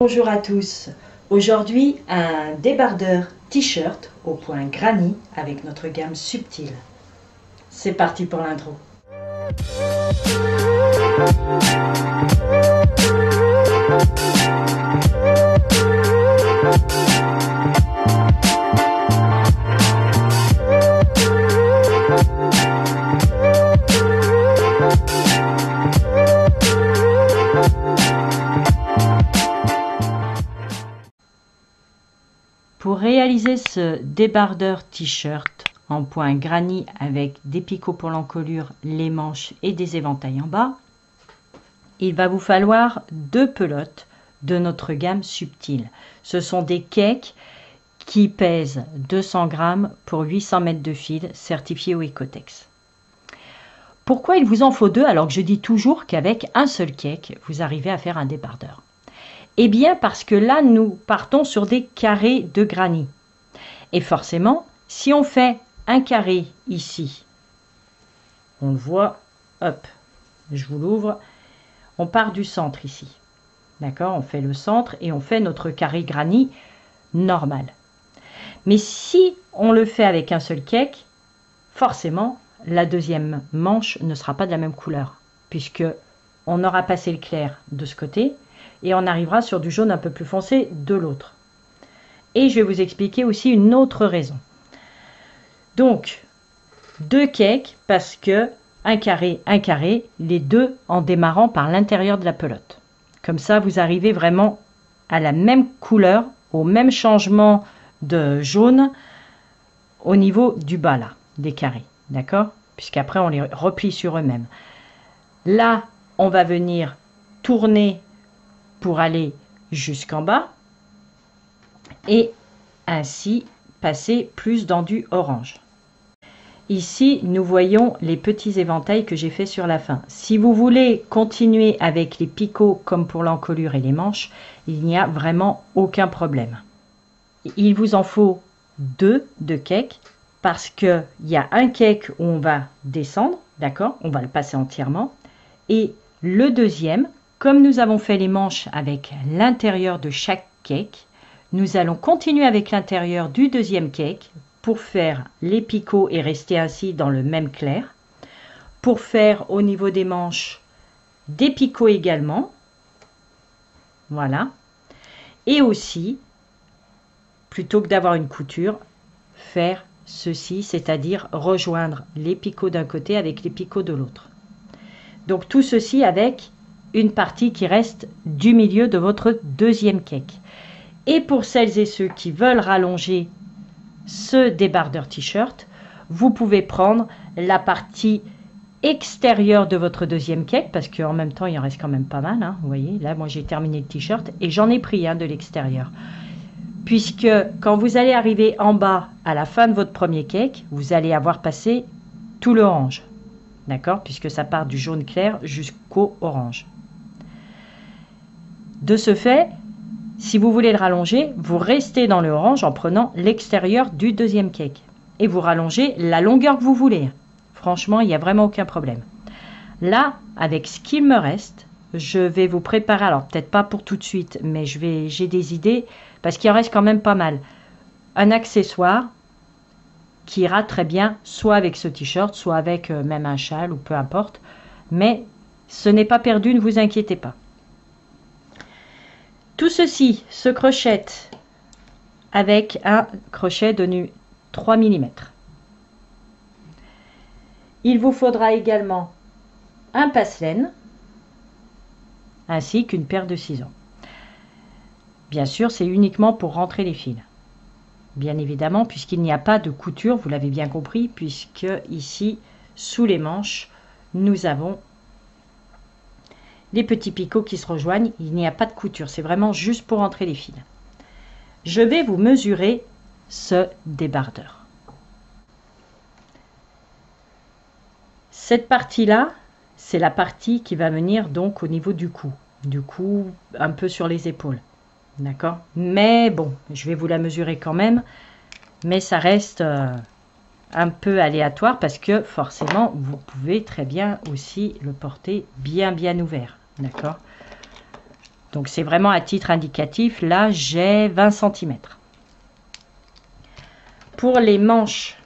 Bonjour à tous, aujourd'hui un débardeur t-shirt au point granny avec notre gamme subtile. C'est parti pour l'intro. Pour réaliser ce débardeur t-shirt en point granny avec des picots pour l'encolure, les manches et des éventails en bas, il va vous falloir 2 pelotes de notre gamme subtile. Ce sont des cakes qui pèsent 200 grammes pour 800 mètres de fil certifiés au Ecotex. Pourquoi il vous en faut 2 alors que je dis toujours qu'avec un seul cake, vous arrivez à faire un débardeur? Eh bien parce que là, nous partons sur des carrés de granny. Et forcément, si on fait un carré ici, on le voit, hop, je vous l'ouvre, on part du centre ici. D'accord? On fait le centre et on fait notre carré granny normal. Mais si on le fait avec un seul cake, forcément, la deuxième manche ne sera pas de la même couleur, puisque on aura passé le clair de ce côté, et on arrivera sur du jaune un peu plus foncé de l'autre. Et je vais vous expliquer aussi une autre raison. Donc, 2 cakes parce que un carré, les deux en démarrant par l'intérieur de la pelote. Comme ça, vous arrivez vraiment à la même couleur, au même changement de jaune au niveau du bas là, des carrés. D'accord? Puisqu'après, on les replie sur eux-mêmes. Là, on va venir tourner pour aller jusqu'en bas et ainsi passer plus dans du orange. Ici, nous voyons les petits éventails que j'ai fait sur la fin. Si vous voulez continuer avec les picots comme pour l'encolure et les manches, il n'y a vraiment aucun problème. Il vous en faut 2 de cakes parce qu'il y a un cake où on va descendre, d'accord, on va le passer entièrement, et le deuxième, comme nous avons fait les manches avec l'intérieur de chaque cake, nous allons continuer avec l'intérieur du deuxième cake pour faire les picots et rester ainsi dans le même clair. Pour faire au niveau des manches des picots également. Voilà. Et aussi, plutôt que d'avoir une couture, faire ceci, c'est-à-dire rejoindre les picots d'un côté avec les picots de l'autre. Donc tout ceci avec une partie qui reste du milieu de votre deuxième cake. Et pour celles et ceux qui veulent rallonger ce débardeur t-shirt, vous pouvez prendre la partie extérieure de votre deuxième cake, parce qu'en même temps il en reste quand même pas mal, hein, vous voyez, là moi j'ai terminé le t-shirt et j'en ai pris de l'extérieur. Puisque quand vous allez arriver en bas à la fin de votre premier cake, vous allez avoir passé tout l'orange. D'accord? Puisque ça part du jaune clair jusqu'au orange. De ce fait, si vous voulez le rallonger, vous restez dans le orange en prenant l'extérieur du deuxième cake. Et vous rallongez la longueur que vous voulez. Franchement, il n'y a vraiment aucun problème. Là, avec ce qu'il me reste, je vais vous préparer, alors peut-être pas pour tout de suite, mais j'ai des idées, parce qu'il en reste quand même pas mal. Un accessoire qui ira très bien, soit avec ce t-shirt, soit avec même un châle, ou peu importe. Mais ce n'est pas perdu, ne vous inquiétez pas. Tout ceci se crochette avec un crochet de 3 mm. Il vous faudra également un passe-laine ainsi qu'une paire de ciseaux. Bien sûr, c'est uniquement pour rentrer les fils. Bien évidemment, puisqu'il n'y a pas de couture, vous l'avez bien compris, puisque ici, sous les manches, nous avons les petits picots qui se rejoignent, il n'y a pas de couture, c'est vraiment juste pour entrer les fils. Je vais vous mesurer ce débardeur. Cette partie-là, c'est la partie qui va venir donc au niveau du cou un peu sur les épaules. D'accord? Mais bon, je vais vous la mesurer quand même, mais ça reste un peu aléatoire parce que forcément vous pouvez très bien aussi le porter bien ouvert. D'accord? Donc c'est vraiment à titre indicatif. Là, j'ai 20 cm. Pour les manches,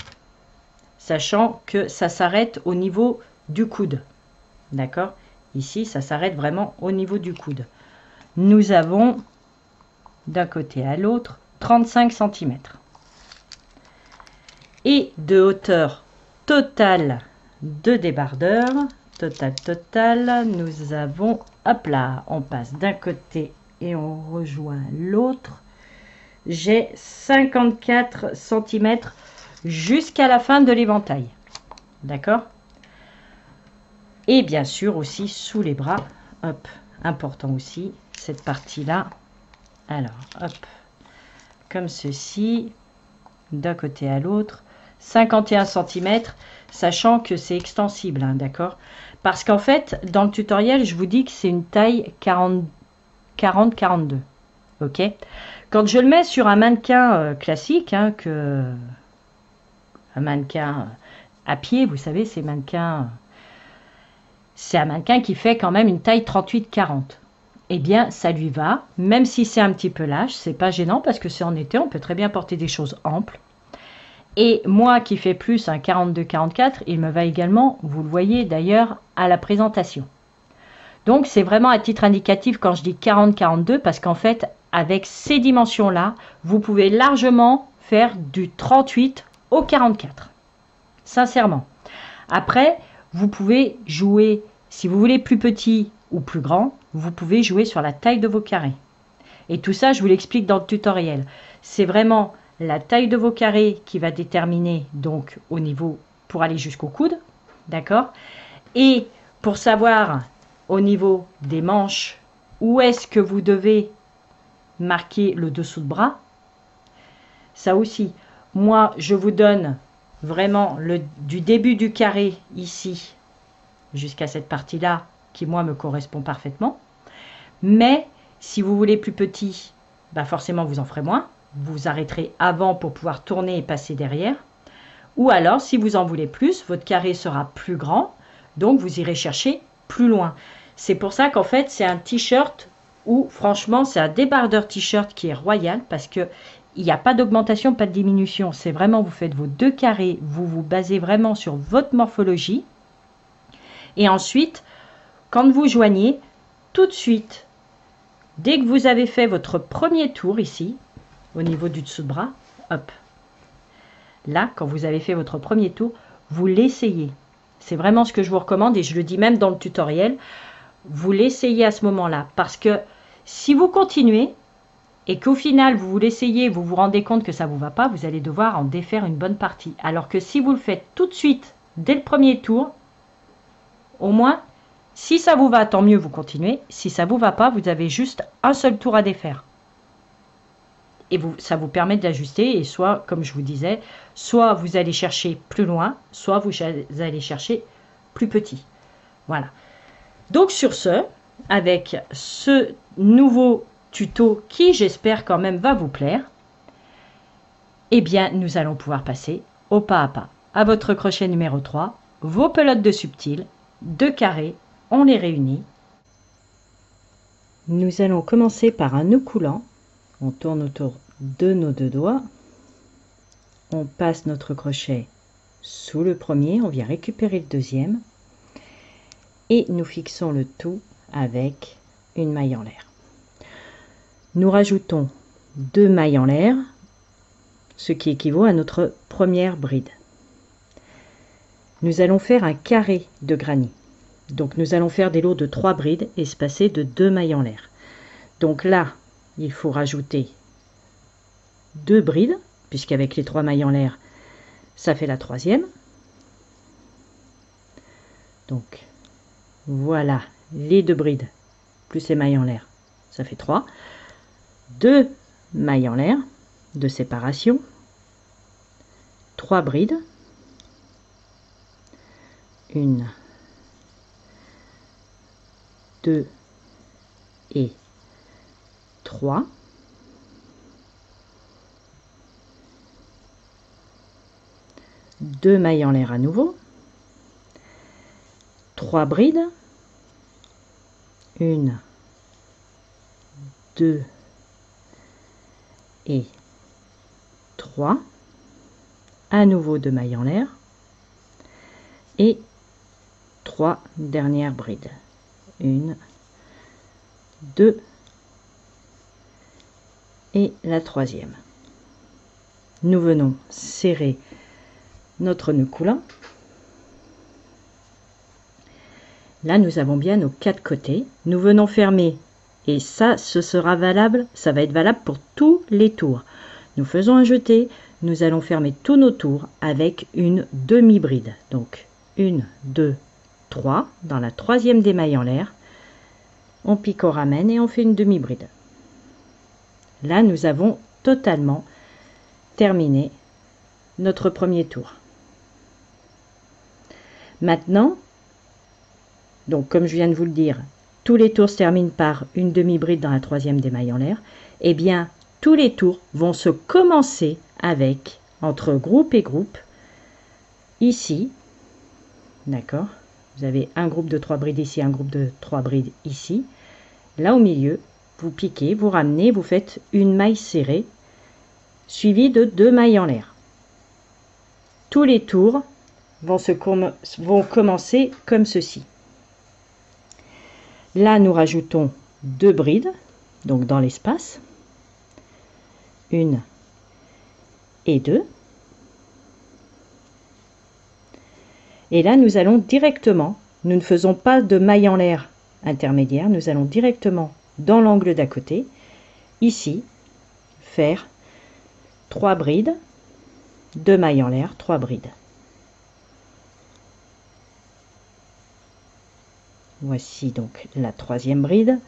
sachant que ça s'arrête au niveau du coude. D'accord? Ici, ça s'arrête vraiment au niveau du coude. Nous avons d'un côté à l'autre 35 cm. Et de hauteur totale de débardeur, total, nous avons, hop là, on passe d'un côté et on rejoint l'autre. J'ai 54 cm jusqu'à la fin de l'éventail. D'accord? Et bien sûr aussi sous les bras, hop, important aussi, cette partie-là. Alors, hop, comme ceci, d'un côté à l'autre, 51 cm, sachant que c'est extensible, hein, d'accord? Parce qu'en fait, dans le tutoriel, je vous dis que c'est une taille 40-42, ok? Quand je le mets sur un mannequin classique, hein, un mannequin à pied, vous savez, c'est un mannequin qui fait quand même une taille 38-40. Eh bien, ça lui va, même si c'est un petit peu lâche, c'est pas gênant parce que c'est en été, on peut très bien porter des choses amples. Et moi qui fais plus un 42-44, il me va également, vous le voyez d'ailleurs, à la présentation. Donc c'est vraiment à titre indicatif quand je dis 40-42 parce qu'en fait, avec ces dimensions-là, vous pouvez largement faire du 38 au 44. Sincèrement. Après, vous pouvez jouer, si vous voulez plus petit ou plus grand, vous pouvez jouer sur la taille de vos carrés. Et tout ça, je vous l'explique dans le tutoriel. C'est vraiment la taille de vos carrés qui va déterminer donc au niveau pour aller jusqu'au coude, d'accord? Et pour savoir au niveau des manches où est-ce que vous devez marquer le dessous de bras, ça aussi, moi je vous donne vraiment du début du carré ici jusqu'à cette partie-là qui moi me correspond parfaitement. Mais si vous voulez plus petit, bah forcément vous en ferez moins. Vous arrêterez avant pour pouvoir tourner et passer derrière. Ou alors, si vous en voulez plus, votre carré sera plus grand, donc vous irez chercher plus loin. C'est pour ça qu'en fait, c'est un t-shirt où, franchement, c'est un débardeur t-shirt qui est royal parce que il n'y a pas d'augmentation, pas de diminution. C'est vraiment, vous faites vos deux carrés, vous vous basez vraiment sur votre morphologie. Et ensuite, quand vous joignez, tout de suite, dès que vous avez fait votre premier tour ici, au niveau du dessous de bras, hop. Là, quand vous avez fait votre premier tour, vous l'essayez. C'est vraiment ce que je vous recommande et je le dis même dans le tutoriel. Vous l'essayez à ce moment-là. Parce que si vous continuez et qu'au final, vous l'essayez, vous vous rendez compte que ça ne vous va pas, vous allez devoir en défaire une bonne partie. Alors que si vous le faites tout de suite, dès le premier tour, au moins, si ça vous va, tant mieux, vous continuez. Si ça ne vous va pas, vous avez juste un seul tour à défaire. Et ça vous permet d'ajuster et soit, comme je vous disais, soit vous allez chercher plus loin, soit vous allez chercher plus petit. Voilà. Donc sur ce, avec ce nouveau tuto qui, j'espère quand même, va vous plaire, eh bien, nous allons pouvoir passer au pas à votre crochet numéro 3, vos pelotes de subtil, 2 carrés, on les réunit. Nous allons commencer par un nœud coulant. On tourne autour de nos 2 doigts. On passe notre crochet sous le premier, on vient récupérer le deuxième. Et nous fixons le tout avec une maille en l'air. Nous rajoutons 2 mailles en l'air, ce qui équivaut à notre première bride. Nous allons faire un carré de granit. Donc nous allons faire des lots de 3 brides espacées de 2 mailles en l'air. Donc là, il faut rajouter 2 brides, puisqu'avec les 3 mailles en l'air, ça fait la troisième. Donc voilà les 2 brides plus les mailles en l'air, ça fait 3. 2 mailles en l'air de séparation, 3 brides, 1, 2 et 3. Deux mailles en l'air à nouveau, 3 brides, 1, 2 et 3. À nouveau 2 mailles en l'air. Et 3 dernières brides. 1, 2 et la troisième. Nous venons serrer notre nœud coulant. Là, nous avons bien nos 4 côtés. Nous venons fermer, et ça, ce sera valable, ça va être valable pour tous les tours. Nous faisons un jeté, nous allons fermer tous nos tours avec une demi-bride. Donc, 1, 2, 3, dans la troisième des mailles en l'air, on pique, on ramène et on fait une demi-bride. Là, nous avons totalement terminé notre premier tour. Maintenant, donc comme je viens de vous le dire, tous les tours se terminent par une demi-bride dans la troisième des mailles en l'air. Eh bien, tous les tours vont se commencer avec, entre groupe et groupe, ici, d'accord, vous avez un groupe de 3 brides ici, un groupe de 3 brides ici. Là au milieu, vous piquez, vous ramenez, vous faites une maille serrée, suivie de 2 mailles en l'air. Tous les tours vont commencer comme ceci. Là, nous rajoutons 2 brides, donc dans l'espace. 1 et 2. Et là, nous allons directement, nous ne faisons pas de maille en l'air intermédiaire, nous allons directement dans l'angle d'à côté, ici, faire 3 brides, 2 mailles en l'air, 3 brides. Voici donc la troisième bride,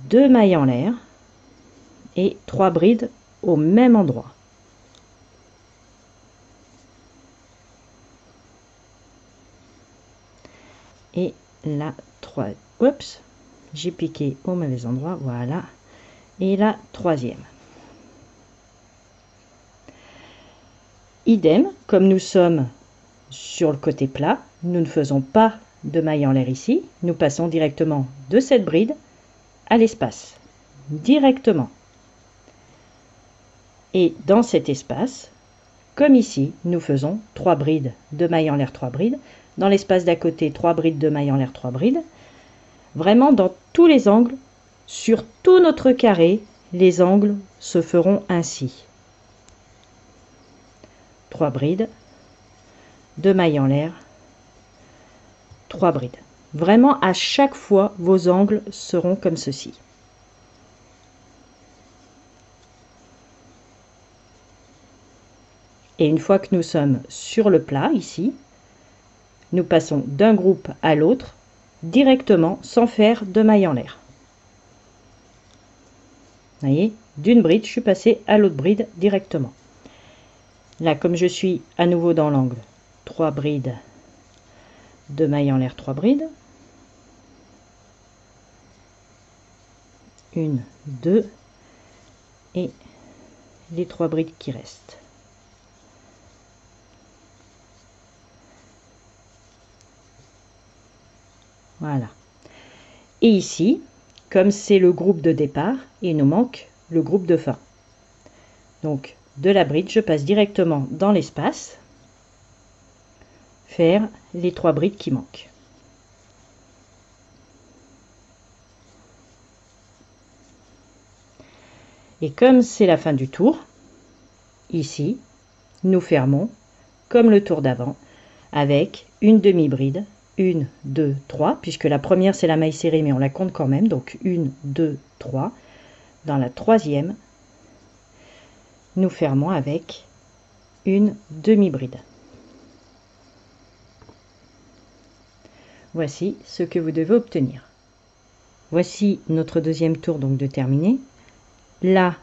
2 mailles en l'air et 3 brides au même endroit. Et la 3, oups, j'ai piqué au mauvais endroit, voilà, et la troisième. Idem, comme nous sommes sur le côté plat, nous ne faisons pas de maille en l'air ici, nous passons directement de cette bride à l'espace, directement. Et dans cet espace, comme ici, nous faisons 3 brides, 2 mailles en l'air, 3 brides. Dans l'espace d'à côté, 3 brides, 2 mailles en l'air, 3 brides. Vraiment, dans tous les angles, sur tout notre carré, les angles se feront ainsi. 3 brides, 2 mailles en l'air, 3 brides. Vraiment, à chaque fois, vos angles seront comme ceci. Et une fois que nous sommes sur le plat, ici, nous passons d'un groupe à l'autre, directement, sans faire de maille en l'air. Vous voyez, d'une bride, je suis passée à l'autre bride directement. Là, comme je suis à nouveau dans l'angle, 3 brides, 2 mailles en l'air, 3 brides. 1, 2 et les 3 brides qui restent. Voilà. Et ici, comme c'est le groupe de départ, il nous manque le groupe de fin. Donc, de la bride, je passe directement dans l'espace, faire les 3 brides qui manquent. Et comme c'est la fin du tour, ici, nous fermons comme le tour d'avant avec une demi-bride. 1, 2, 3, puisque la première c'est la maille serrée, mais on la compte quand même, donc 1, 2, 3. Dans la troisième, nous fermons avec une demi-bride. Voici ce que vous devez obtenir. Voici notre deuxième tour donc de terminé. Là,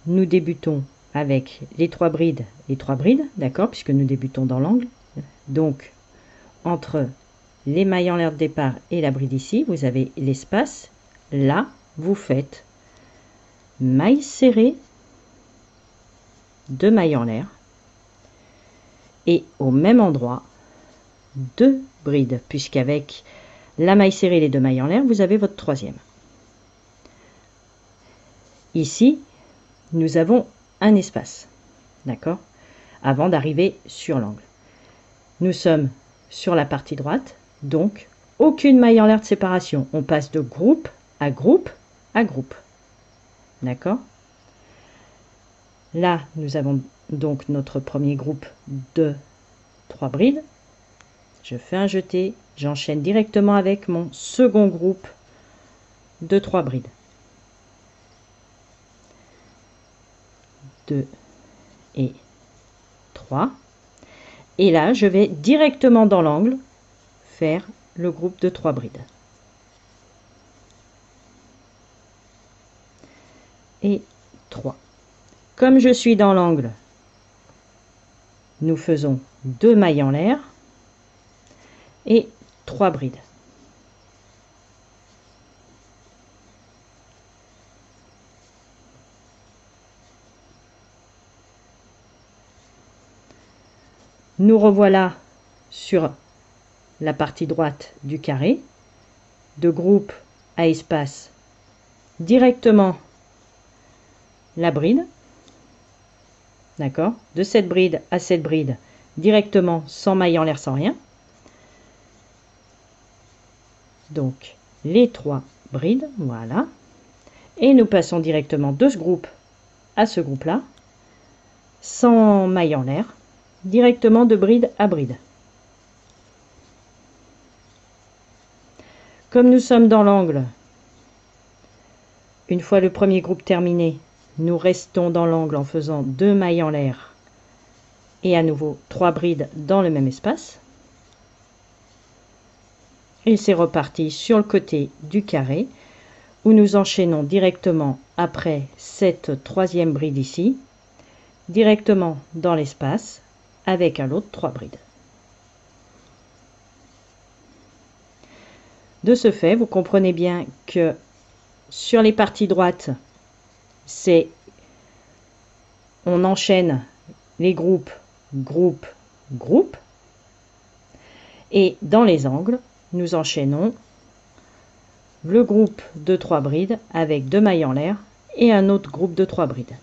nous débutons avec les 3 brides, d'accord, puisque nous débutons dans l'angle. Donc, entre les mailles en l'air de départ et la bride ici, vous avez l'espace. Là, vous faites maille serrée, 2 mailles en l'air, et au même endroit, 2 brides, puisqu'avec la maille serrée et les 2 mailles en l'air, vous avez votre troisième. ici, nous avons un espace, d'accord, avant d'arriver sur l'angle. Nous sommes sur la partie droite, donc aucune maille en l'air de séparation. On passe de groupe à groupe à groupe, d'accord. Là, nous avons donc notre premier groupe de 3 brides. Je fais un jeté, j'enchaîne directement avec mon second groupe de 3 brides. 2 et 3. Et là, je vais directement dans l'angle faire le groupe de 3 brides. Et 3. Comme je suis dans l'angle, nous faisons 2 mailles en l'air et 3 brides. Nous revoilà sur la partie droite du carré, de groupe à espace, directement la bride, d'accord, de cette bride à cette bride, directement sans maille en l'air, sans rien. Donc les 3 brides, voilà, et nous passons directement de ce groupe à ce groupe-là, sans maille en l'air, directement de bride à bride. Comme nous sommes dans l'angle, une fois le premier groupe terminé, nous restons dans l'angle en faisant 2 mailles en l'air et à nouveau 3 brides dans le même espace. Et c'est reparti sur le côté du carré où nous enchaînons directement après cette troisième bride ici, directement dans l'espace avec à l'autre 3 brides. De ce fait, vous comprenez bien que sur les parties droites, on enchaîne les groupes, groupes, groupes, et dans les angles, nous enchaînons le groupe de 3 brides avec 2 mailles en l'air et un autre groupe de 3 brides.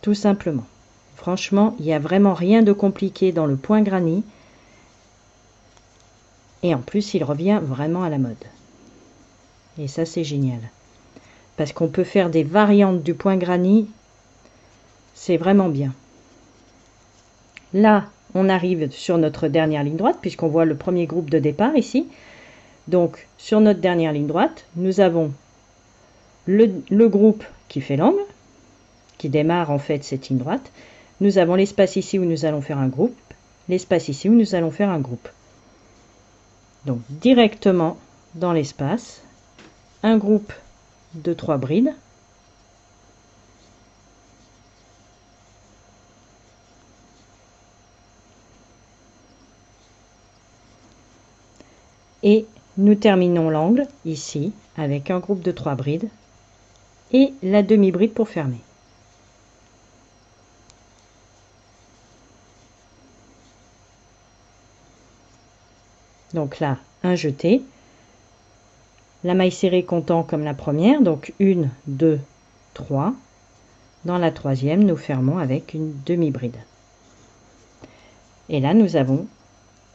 Tout simplement. Franchement, il n'y a vraiment rien de compliqué dans le point granny. Et en plus, il revient vraiment à la mode. Et ça, c'est génial. Parce qu'on peut faire des variantes du point granny. C'est vraiment bien. Là, on arrive sur notre dernière ligne droite, puisqu'on voit le premier groupe de départ ici. Donc, sur notre dernière ligne droite, nous avons le groupe qui fait l'angle, qui démarre en fait cette ligne droite. Nous avons l'espace ici où nous allons faire un groupe, l'espace ici où nous allons faire un groupe. Donc directement dans l'espace, un groupe de 3 brides. Et nous terminons l'angle ici avec un groupe de 3 brides et la demi-bride pour fermer. Donc là, un jeté, la maille serrée comptant comme la première, donc 1, 2, 3. Dans la troisième, nous fermons avec une demi-bride. Et là, nous avons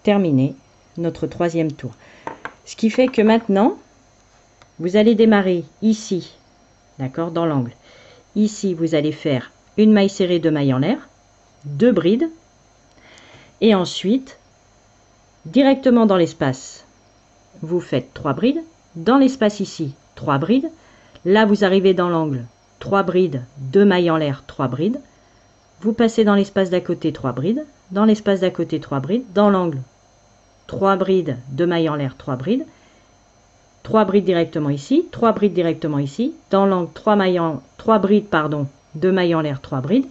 terminé notre troisième tour. Ce qui fait que maintenant, vous allez démarrer ici, d'accord, dans l'angle. Ici, vous allez faire une maille serrée, 2 mailles en l'air, 2 brides, et ensuite, directement dans l'espace, vous faites 3 brides. Dans l'espace ici, 3 brides. Là, vous arrivez dans l'angle, 3 brides, 2 mailles en l'air, 3 brides. Vous passez dans l'espace d'à côté, 3 brides. Dans l'espace d'à côté, 3 brides. Dans l'angle, 3 brides, 2 mailles en l'air, 3 brides. 3 brides directement ici, 3 brides directement ici. Dans l'angle, 3 brides, 2 mailles en l'air, 3 brides,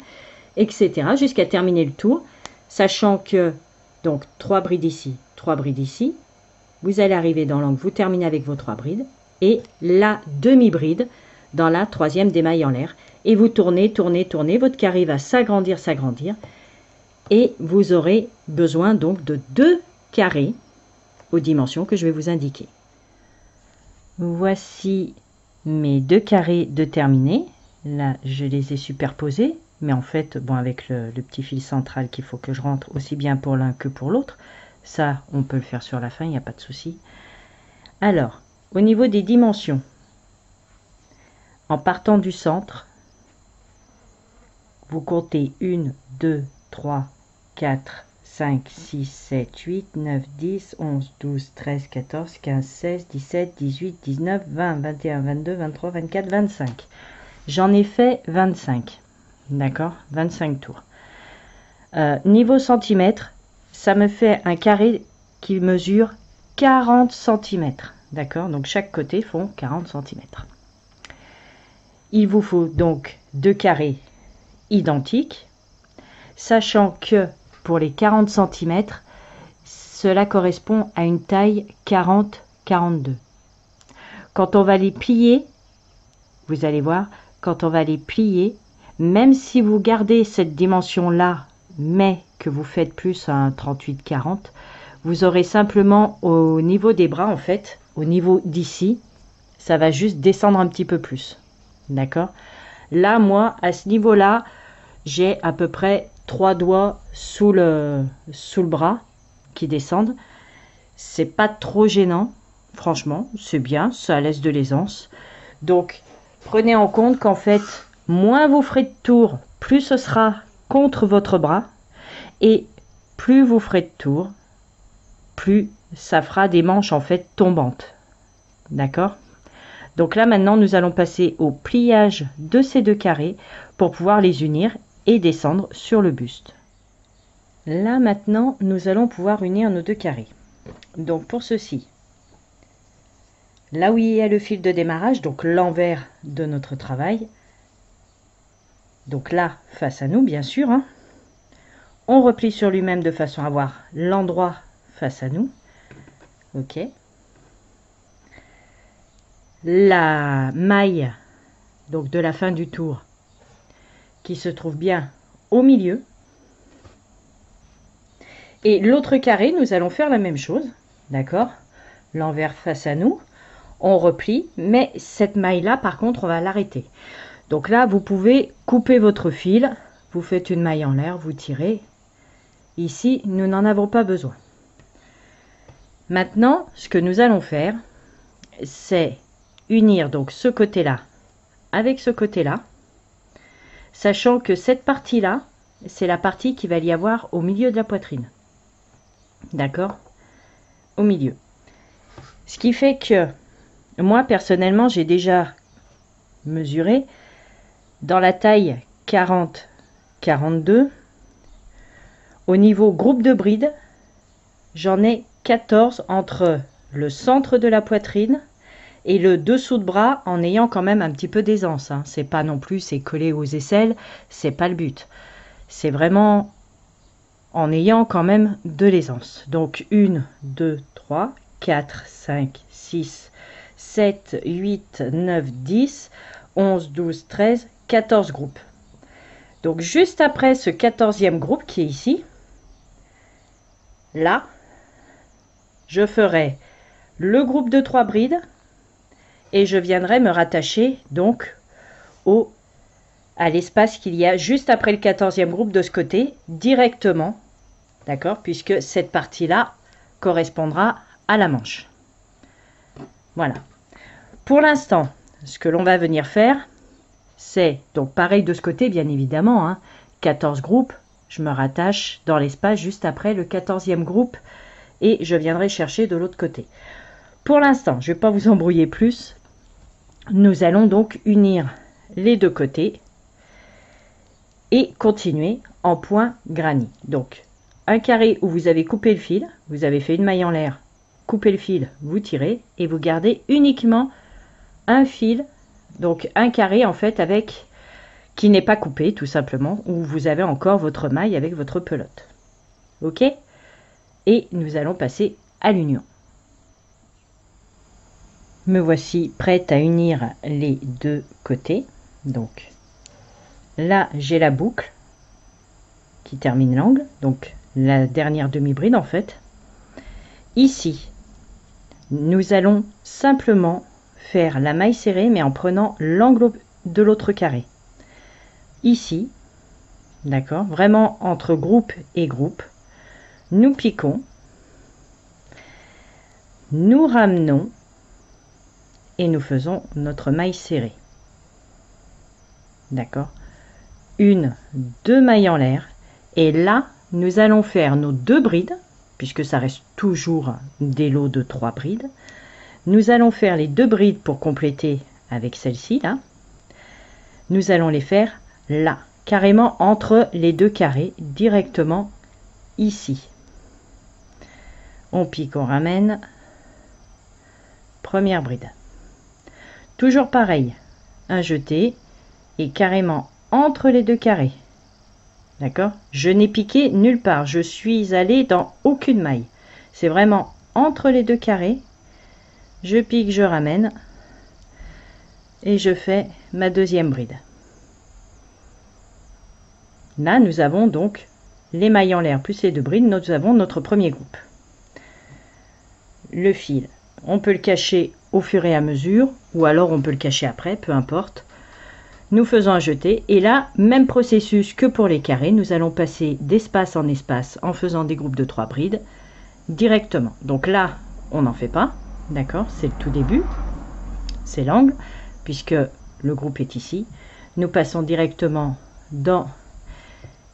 etc. jusqu'à terminer le tour, sachant que donc 3 brides ici, 3 brides ici. Vous allez arriver dans l'angle, vous terminez avec vos 3 brides et la demi-bride dans la troisième des mailles en l'air. Et vous tournez, tournez, tournez. Votre carré va s'agrandir, s'agrandir. Et vous aurez besoin donc de 2 carrés aux dimensions que je vais vous indiquer. Voici mes 2 carrés de terminés. Là, je les ai superposés, mais en fait, bon, avec le petit fil central qu'il faut que je rentre aussi bien pour l'un que pour l'autre, ça, on peut le faire sur la fin, il n'y a pas de souci. Alors, au niveau des dimensions, en partant du centre, vous comptez 1, 2, 3, 4, 5, 6, 7, 8, 9, 10, 11, 12, 13, 14, 15, 16, 17, 18, 19, 20, 21, 22, 23, 24, 25. J'en ai fait 25. D'accord, 25 tours. Niveau centimètres, ça me fait un carré qui mesure 40 cm. D'accord, donc chaque côté font 40 cm. Il vous faut donc 2 carrés identiques, sachant que pour les 40 cm, cela correspond à une taille 40-42. Quand on va les plier, vous allez voir, quand on va les plier, même si vous gardez cette dimension-là, mais que vous faites plus un 38-40, vous aurez simplement au niveau des bras, en fait, au niveau d'ici, ça va juste descendre un petit peu plus. D'accord? Là, moi, à ce niveau-là, j'ai à peu près 3 doigts sous le bras qui descendent. C'est pas trop gênant, franchement, c'est bien, ça laisse de l'aisance. Donc, prenez en compte qu'en fait, moins vous ferez de tours, plus ce sera contre votre bras, et plus vous ferez de tours, plus ça fera des manches en fait tombantes. D'accord? Donc là maintenant nous allons passer au pliage de ces 2 carrés pour pouvoir les unir et descendre sur le buste. Là maintenant nous allons pouvoir unir nos 2 carrés. Donc pour ceci, là où il y a le fil de démarrage, donc l'envers de notre travail, donc là face à nous bien sûr, hein, on replie sur lui-même de façon à avoir l'endroit face à nous. Ok. La maille donc de la fin du tour qui se trouve bien au milieu. Et l'autre carré, nous allons faire la même chose. D'accord? L'envers face à nous. On replie, mais cette maille-là, par contre, on va l'arrêter. Donc là, vous pouvez couper votre fil. Vous faites une maille en l'air, vous tirez. Ici, nous n'en avons pas besoin. Maintenant, ce que nous allons faire, c'est unir donc ce côté-là avec ce côté-là, sachant que cette partie-là, c'est la partie qui va y avoir au milieu de la poitrine. D'accord? Au milieu. Ce qui fait que moi, personnellement, j'ai déjà mesuré dans la taille 40-42. Au niveau groupe de bride, j'en ai 14 entre le centre de la poitrine et le dessous de bras, en ayant quand même un petit peu d'aisance. Hein. C'est pas non plus, c'est collé aux aisselles, c'est pas le but. C'est vraiment en ayant quand même de l'aisance. Donc 1, 2, 3, 4, 5, 6, 7, 8, 9, 10, 11, 12, 13, 14 groupes. Donc juste après ce 14e groupe qui est ici, là, je ferai le groupe de 3 brides et je viendrai me rattacher donc à l'espace qu'il y a juste après le 14e groupe de ce côté directement, d'accord, puisque cette partie-là correspondra à la manche. Voilà. Pour l'instant, ce que l'on va venir faire, c'est donc pareil de ce côté, bien évidemment, hein, 14 groupes, je me rattache dans l'espace juste après le 14e groupe et je viendrai chercher de l'autre côté. Pour l'instant, je ne vais pas vous embrouiller plus. Nous allons donc unir les 2 côtés et continuer en point granny. Donc, un carré où vous avez coupé le fil, vous avez fait une maille en l'air, coupez le fil, vous tirez et vous gardez uniquement un fil, donc un carré en fait avec qui n'est pas coupé tout simplement, où vous avez encore votre maille avec votre pelote. Ok? Et nous allons passer à l'union. Me voici prête à unir les 2 côtés. Donc là, j'ai la boucle qui termine l'angle, donc la dernière demi-bride en fait. Ici, nous allons simplement faire la maille serrée, mais en prenant l'angle de l'autre carré. Ici, d'accord, vraiment entre groupe et groupe, nous piquons, nous ramenons et nous faisons notre maille serrée. D'accord, une, deux mailles en l'air, et là, nous allons faire nos 2 brides, puisque ça reste toujours des lots de 3 brides. Nous allons faire les 2 brides pour compléter avec celle-ci là. Nous allons les faire là, carrément entre les 2 carrés, directement ici. On pique, on ramène. Première bride. Toujours pareil, un jeté et carrément entre les 2 carrés. D'accord? Je n'ai piqué nulle part, je suis allée dans aucune maille. C'est vraiment entre les 2 carrés. Je pique, je ramène et je fais ma 2e bride. Là, nous avons donc les mailles en l'air plus les 2 brides. Nous avons notre premier groupe. Le fil, on peut le cacher au fur et à mesure ou alors on peut le cacher après, peu importe. Nous faisons un jeté et là, même processus que pour les carrés, nous allons passer d'espace en espace en faisant des groupes de 3 brides directement. Donc là, on n'en fait pas, d'accord, c'est le tout début, c'est l'angle, puisque le groupe est ici. Nous passons directement dans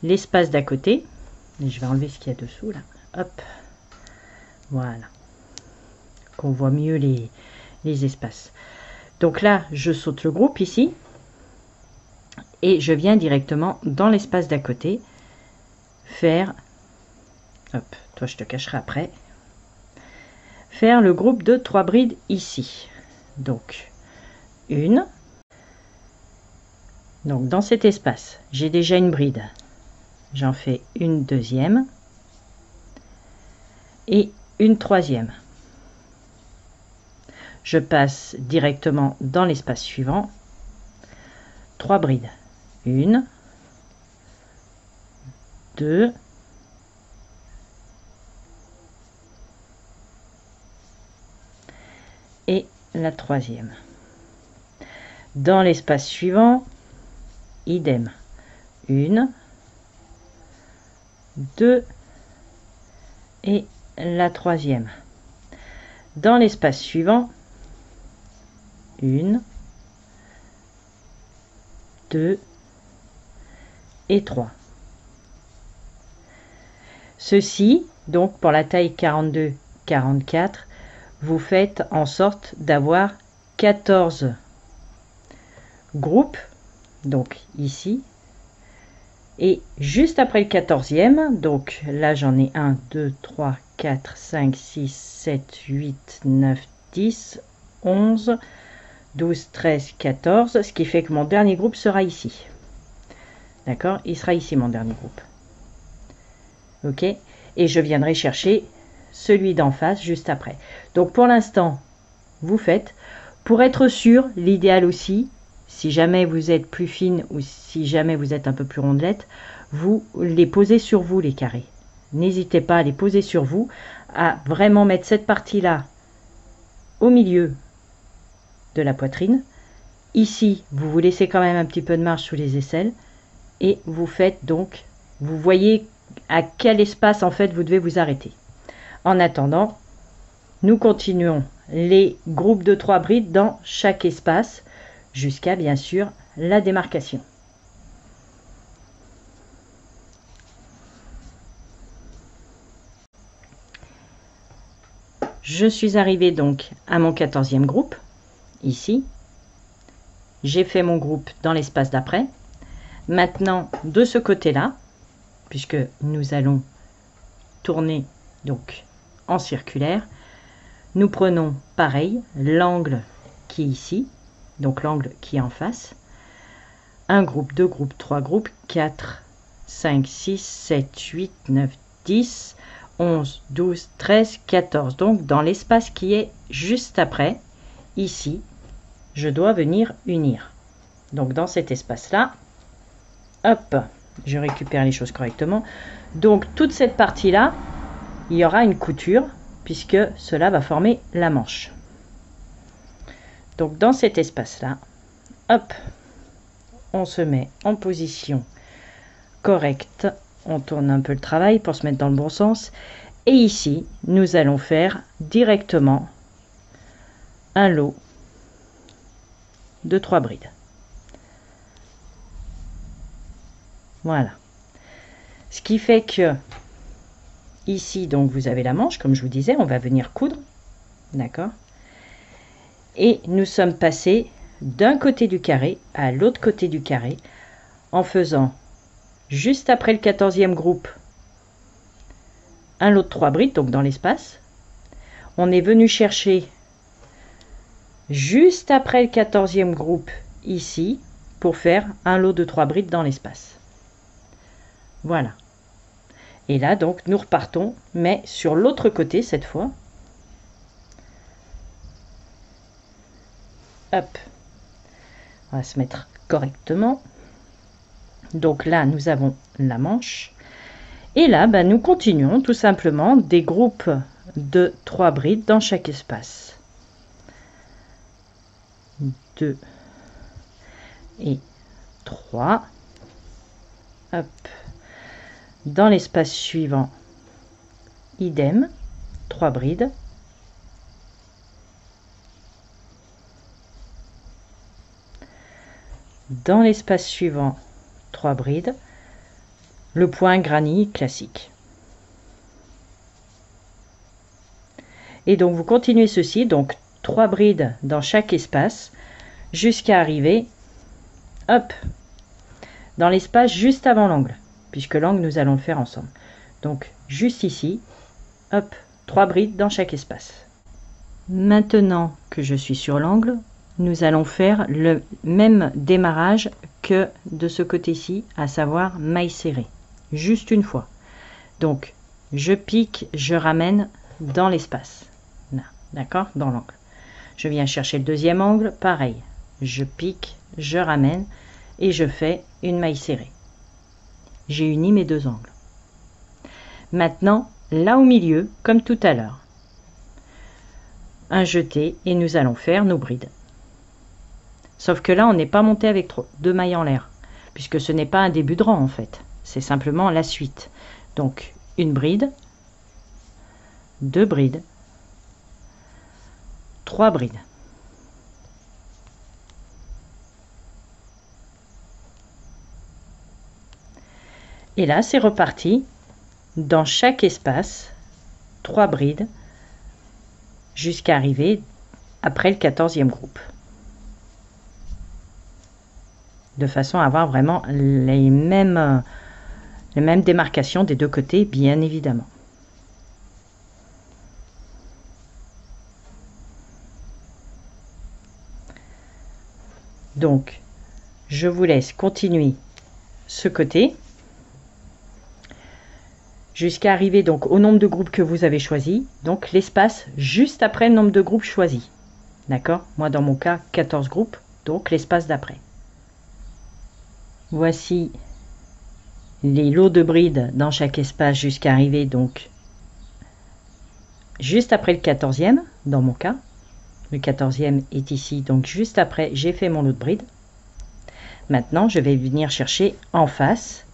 l'espace d'à côté. Et je vais enlever ce qu'il y a dessous là, hop, voilà, qu'on voit mieux les espaces. Donc là, je saute le groupe ici. Et je viens directement dans l'espace d'à côté faire, hop, toi je te cacherai après, faire le groupe de 3 brides ici. Donc, une. Donc dans cet espace, j'ai déjà une bride. J'en fais une deuxième et une troisième. Je passe directement dans l'espace suivant. 3 brides. 1, 2, et la troisième. Dans l'espace suivant, idem. 1, 2 et la troisième. Dans l'espace suivant, 1, 2 et 3. Ceci, donc pour la taille 42-44, vous faites en sorte d'avoir 14 groupes, donc ici, et juste après le 14e, donc là j'en ai 1, 2, 3, 4, 5, 6, 7, 8, 9, 10, 11, 12, 13, 14, ce qui fait que mon dernier groupe sera ici. D'accord? Il sera ici mon dernier groupe. Ok? Et je viendrai chercher celui d'en face juste après. Donc pour l'instant, vous faites. Pour être sûr, l'idéal aussi, si jamais vous êtes plus fine ou si jamais vous êtes un peu plus rondelette, vous les posez sur vous les carrés. N'hésitez pas à les poser sur vous, à vraiment mettre cette partie-là au milieu de la poitrine. Ici, vous vous laissez quand même un petit peu de marge sous les aisselles. Et vous faites donc, vous voyez à quel espace en fait vous devez vous arrêter. En attendant, nous continuons les groupes de 3 brides dans chaque espace jusqu'à bien sûr la démarcation. Je suis arrivée donc à mon 14e groupe, ici. J'ai fait mon groupe dans l'espace d'après. Maintenant, de ce côté-là, puisque nous allons tourner donc en circulaire, nous prenons pareil l'angle qui est ici, donc l'angle qui est en face, un groupe, 2 groupes, 3 groupes, 4, 5, 6, 7, 8, 9, 10, 11, 12, 13, 14. Donc dans l'espace qui est juste après, ici, je dois venir unir. Donc dans cet espace-là, hop, je récupère les choses correctement. Donc toute cette partie-là, il y aura une couture puisque cela va former la manche. Donc dans cet espace-là, hop, on se met en position correcte. On tourne un peu le travail pour se mettre dans le bon sens. Et ici, nous allons faire directement un lot de 3 brides. Voilà. Ce qui fait que ici, donc, vous avez la manche, comme je vous disais, on va venir coudre. D'accord? Et nous sommes passés d'un côté du carré à l'autre côté du carré en faisant, juste après le 14e groupe, un lot de 3 brides, donc dans l'espace. On est venu chercher juste après le 14e groupe ici pour faire un lot de 3 brides dans l'espace. Voilà. Et là, donc, nous repartons, mais sur l'autre côté cette fois. Hop. On va se mettre correctement. Donc là, nous avons la manche. Et là, ben, nous continuons tout simplement des groupes de 3 brides dans chaque espace. 2 et 3. Hop. Dans l'espace suivant, idem, 3 brides. Dans l'espace suivant, 3 brides. Le point granny classique. Et donc vous continuez ceci, donc 3 brides dans chaque espace jusqu'à arriver, hop, dans l'espace juste avant l'angle, puisque l'angle nous allons le faire ensemble. Donc juste ici, hop, 3 brides dans chaque espace. Maintenant que je suis sur l'angle, nous allons faire le même démarrage que de ce côté-ci, à savoir maille serrée. Juste une fois. Donc, je pique, je ramène dans l'espace. D'accord? Dans l'angle. Je viens chercher le deuxième angle, pareil. Je pique, je ramène et je fais une maille serrée. J'ai uni mes deux angles. Maintenant, là au milieu, comme tout à l'heure, un jeté et nous allons faire nos brides. Sauf que là, on n'est pas monté avec 2 mailles en l'air, puisque ce n'est pas un début de rang en fait. C'est simplement la suite. Donc, une bride, 2 brides, 3 brides. Et là, c'est reparti. Dans chaque espace, 3 brides, jusqu'à arriver après le 14e groupe. De façon à avoir vraiment les mêmes démarcations des deux côtés, bien évidemment. Donc, je vous laisse continuer ce côté jusqu'à arriver donc au nombre de groupes que vous avez choisi, donc l'espace juste après le nombre de groupes choisis. D'accord? Moi, dans mon cas, 14 groupes, donc l'espace d'après. Voici les lots de brides dans chaque espace jusqu'à arriver donc juste après le 14e, dans mon cas. Le 14e est ici, donc juste après, j'ai fait mon lot de brides. Maintenant, je vais venir chercher en face.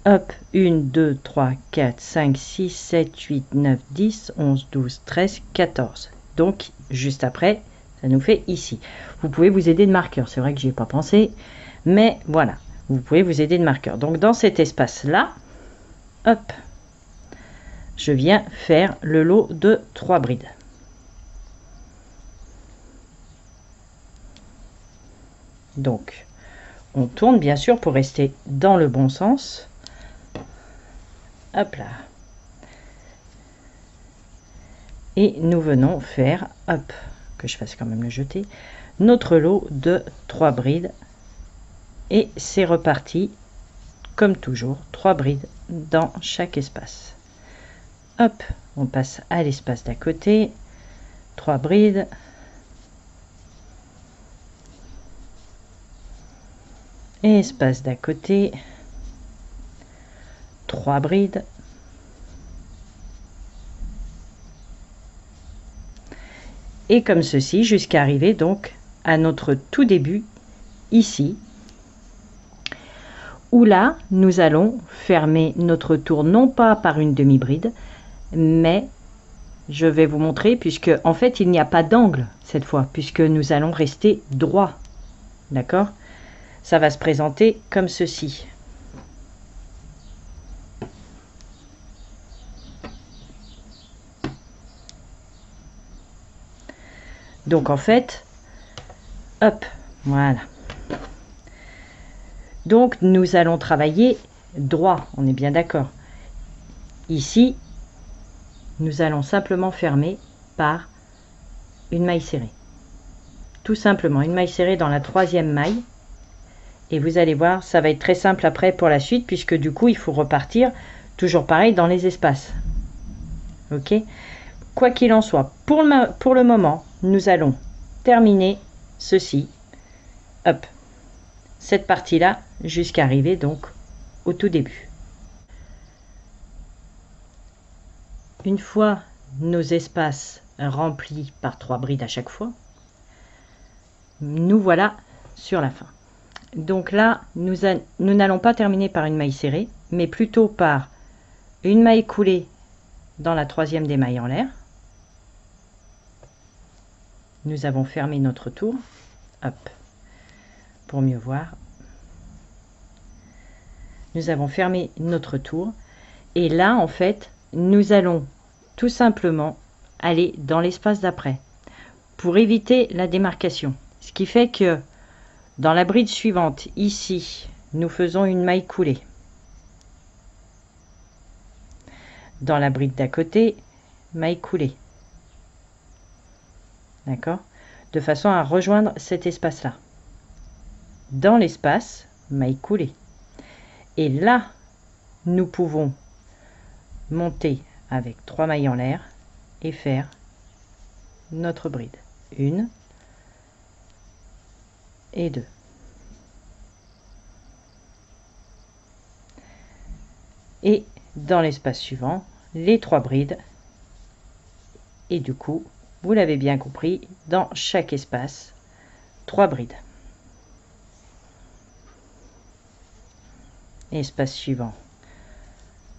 Hop, 1, 2, 3, 4, 5, 6, 7, 8, 9, 10, 11, 12, 13, 14. Donc, juste après, ça nous fait ici. Vous pouvez vous aider de marqueur. C'est vrai que j'y ai pas pensé, mais voilà. Vous pouvez vous aider de marqueur. Donc, dans cet espace-là, hop, je viens faire le lot de 3 brides. Donc, on tourne bien sûr pour rester dans le bon sens. Hop là. Et nous venons faire, hop, que je fasse quand même le jeté, notre lot de 3 brides. Et c'est reparti, comme toujours, 3 brides dans chaque espace. Hop, on passe à l'espace d'à côté, 3 brides. Et espace d'à côté, 3 brides. Et comme ceci, jusqu'à arriver donc à notre tout début, ici, où là, nous allons fermer notre tour, non pas par une demi-bride, mais je vais vous montrer, puisque en fait, il n'y a pas d'angle cette fois, puisque nous allons rester droit. D'accord? Ça va se présenter comme ceci. Donc en fait, hop, voilà. Donc nous allons travailler droit, on est bien d'accord. Ici, nous allons simplement fermer par une maille serrée. Tout simplement, une maille serrée dans la troisième maille. Et vous allez voir, ça va être très simple après pour la suite, puisque du coup, il faut repartir toujours pareil dans les espaces. Ok? Quoi qu'il en soit, pour le moment, nous allons terminer ceci. Hop, cette partie-là, jusqu'à arriver donc au tout début. Une fois nos espaces remplis par 3 brides à chaque fois, nous voilà sur la fin. Donc là, nous n'allons pas terminer par une maille serrée, mais plutôt par une maille coulée dans la troisième des mailles en l'air. Nous avons fermé notre tour. Hop, pour mieux voir. Nous avons fermé notre tour. Et là, en fait, nous allons tout simplement aller dans l'espace d'après pour éviter la démarcation. Ce qui fait que dans la bride suivante, ici, nous faisons une maille coulée. Dans la bride d'à côté, maille coulée. D'accord? De façon à rejoindre cet espace-là. Dans l'espace, maille coulée. Et là, nous pouvons monter avec 3 mailles en l'air et faire notre bride. 1 et 2. Et dans l'espace suivant, les 3 brides. Et du coup, vous l'avez bien compris, dans chaque espace, 3 brides. Espace suivant,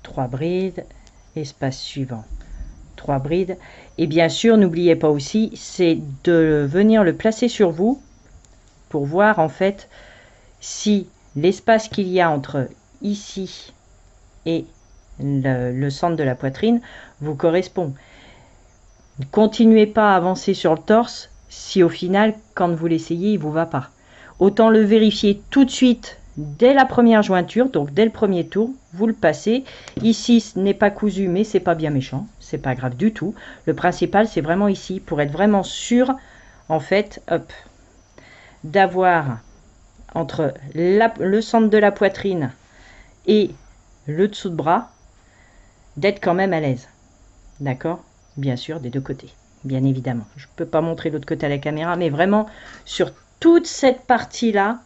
3 brides. Espace suivant, 3 brides. Et bien sûr, n'oubliez pas aussi, c'est de venir le placer sur vous pour voir en fait si l'espace qu'il y a entre ici et le centre de la poitrine vous correspond. Ne continuez pas à avancer sur le torse si au final, quand vous l'essayez, il ne vous va pas. Autant le vérifier tout de suite dès la première jointure, donc dès le premier tour, vous le passez. Ici, ce n'est pas cousu, mais c'est pas bien méchant, c'est pas grave du tout. Le principal, c'est vraiment ici, pour être vraiment sûr, en fait, hop, d'avoir entre le centre de la poitrine et le dessous de bras, d'être quand même à l'aise. D'accord? Bien sûr, des deux côtés, bien évidemment. Je ne peux pas montrer l'autre côté à la caméra, mais vraiment, sur toute cette partie-là,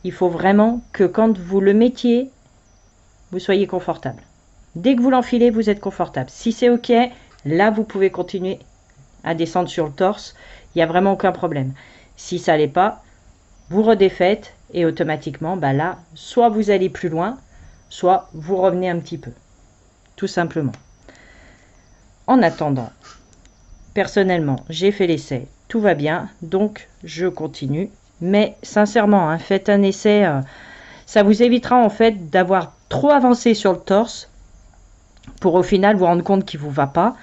il faut vraiment que quand vous le mettiez, vous soyez confortable. Dès que vous l'enfilez, vous êtes confortable. Si c'est OK, là, vous pouvez continuer à descendre sur le torse. Il n'y a vraiment aucun problème. Si ça n'allait pas, vous redéfaites et automatiquement, bah là, soit vous allez plus loin, soit vous revenez un petit peu. Tout simplement. En attendant, personnellement, j'ai fait l'essai. Tout va bien, donc je continue. Mais sincèrement, hein, faites un essai, ça vous évitera en fait d'avoir trop avancé sur le torse pour au final vous rendre compte qu'il ne vous va pas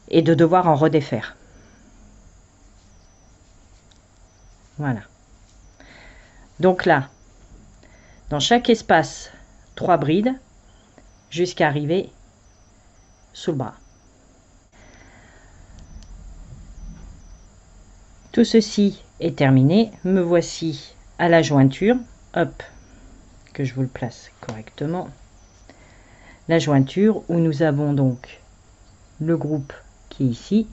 et de devoir en redéfaire. Voilà. Donc là, dans chaque espace, 3 brides jusqu'à arriver sous le bras. Tout ceci est terminé. Me voici à la jointure. Hop, que je vous le place correctement. La jointure où nous avons donc le groupe qui est ici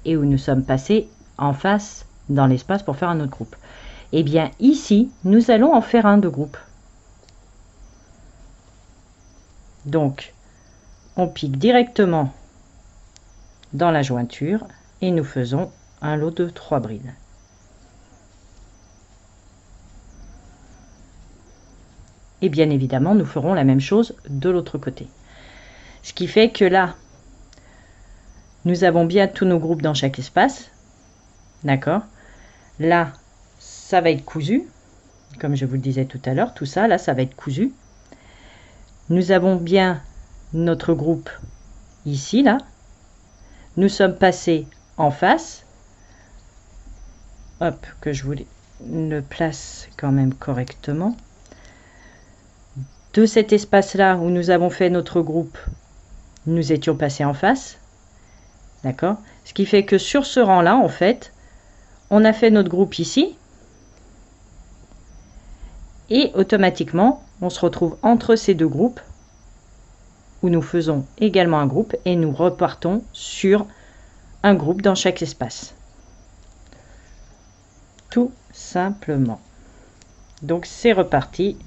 et où nous sommes passés en face dans l'espace pour faire un autre groupe. Et bien ici, nous allons en faire un de groupe. Donc, on pique directement dans la jointure et nous faisons un lot de 3 brides. Et bien évidemment, nous ferons la même chose de l'autre côté. Ce qui fait que là, nous avons bien tous nos groupes dans chaque espace. D'accord? Là, ça va être cousu. Comme je vous le disais tout à l'heure, tout ça, là, ça va être cousu. Nous avons bien notre groupe ici, là. Nous sommes passés en face. Hop, que je vous le place quand même correctement. De cet espace-là où nous avons fait notre groupe, nous étions passés en face. D'accord? Ce qui fait que sur ce rang-là, en fait, on a fait notre groupe ici. Et automatiquement, on se retrouve entre ces deux groupes où nous faisons également un groupe et nous repartons sur un groupe dans chaque espace. Tout simplement. Donc c'est reparti.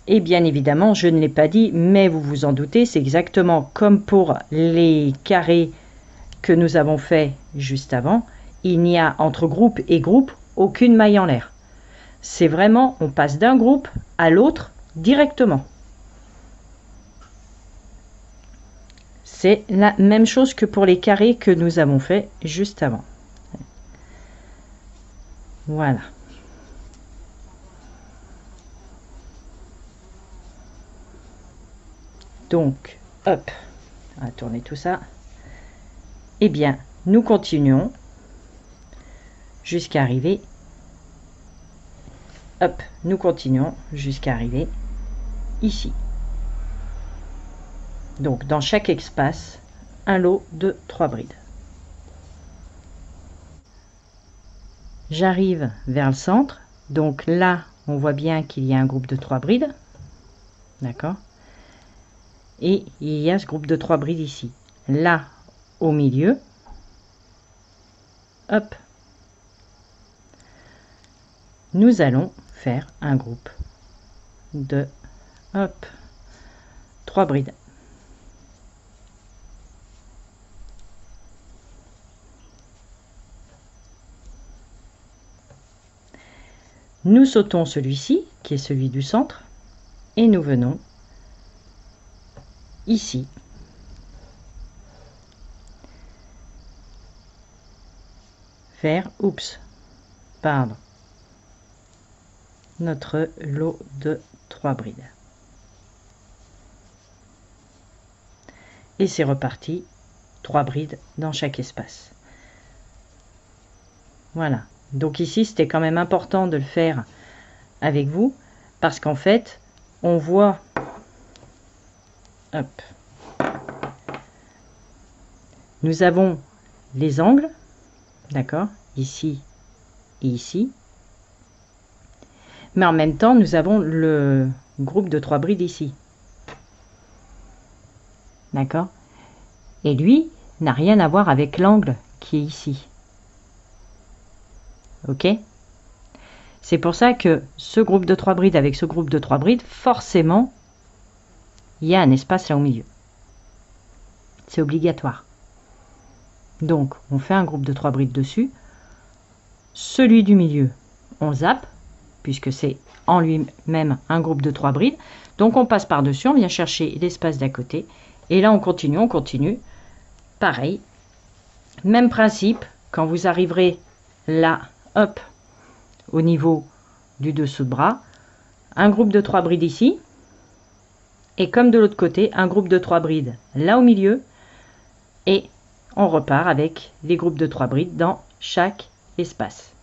Et bien évidemment, je ne l'ai pas dit, mais vous vous en doutez, c'est exactement comme pour les carrés que nous avons fait juste avant. Il n'y a entre groupe et groupe aucune maille en l'air. C'est vraiment, on passe d'un groupe à l'autre directement. C'est la même chose que pour les carrés que nous avons fait juste avant. Voilà. Donc, hop, on va tourner tout ça. Eh bien, nous continuons jusqu'à arriver. Hop, nous continuons jusqu'à arriver ici. Donc, dans chaque espace, un lot de 3 brides. J'arrive vers le centre. Donc là, on voit bien qu'il y a un groupe de 3 brides. D'accord? Et il y a ce groupe de 3 brides ici. Là, au milieu. Hop. Nous allons faire un groupe de 3 brides. Nous sautons celui-ci, qui est celui du centre, et nous venons ici. Faire, notre lot de 3 brides. Et c'est reparti, 3 brides dans chaque espace. Voilà. Donc ici, c'était quand même important de le faire avec vous, parce qu'en fait, on voit, hop, nous avons les angles, d'accord, ici et ici, mais en même temps, nous avons le groupe de 3 brides ici, d'accord, et lui n'a rien à voir avec l'angle qui est ici. Ok? C'est pour ça que ce groupe de 3 brides avec ce groupe de 3 brides, forcément, il y a un espace là au milieu. C'est obligatoire. Donc, on fait un groupe de 3 brides dessus. Celui du milieu, on zappe, puisque c'est en lui-même un groupe de 3 brides. Donc, on passe par-dessus, on vient chercher l'espace d'à côté. Et là, on continue. Pareil. Même principe, quand vous arriverez là, hop, au niveau du dessous de bras, un groupe de 3 brides ici, et comme de l'autre côté, un groupe de 3 brides là au milieu, et on repart avec les groupes de 3 brides dans chaque espace.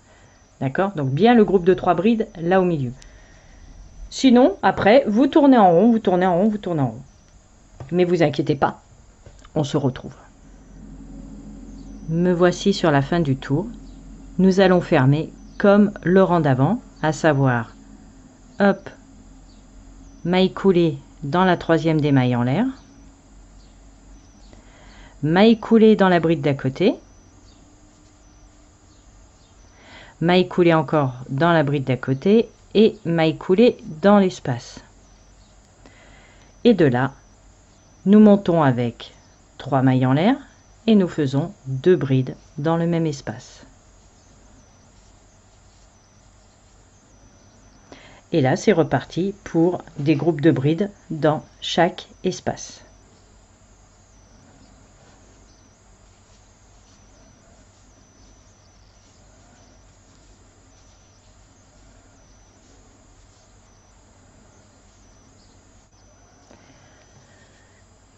D'accord? Donc bien le groupe de 3 brides là au milieu. Sinon, après, vous tournez en rond, vous tournez en rond, vous tournez en rond. Mais vous inquiétez pas, on se retrouve. Me voici sur la fin du tour. Nous allons fermer comme le rang d'avant, à savoir, hop, maille coulée dans la 3e des mailles en l'air, maille coulée dans la bride d'à côté, maille coulée encore dans la bride d'à côté et maille coulée dans l'espace. Et de là, nous montons avec 3 mailles en l'air et nous faisons 2 brides dans le même espace. Et là, c'est reparti pour des groupes de brides dans chaque espace.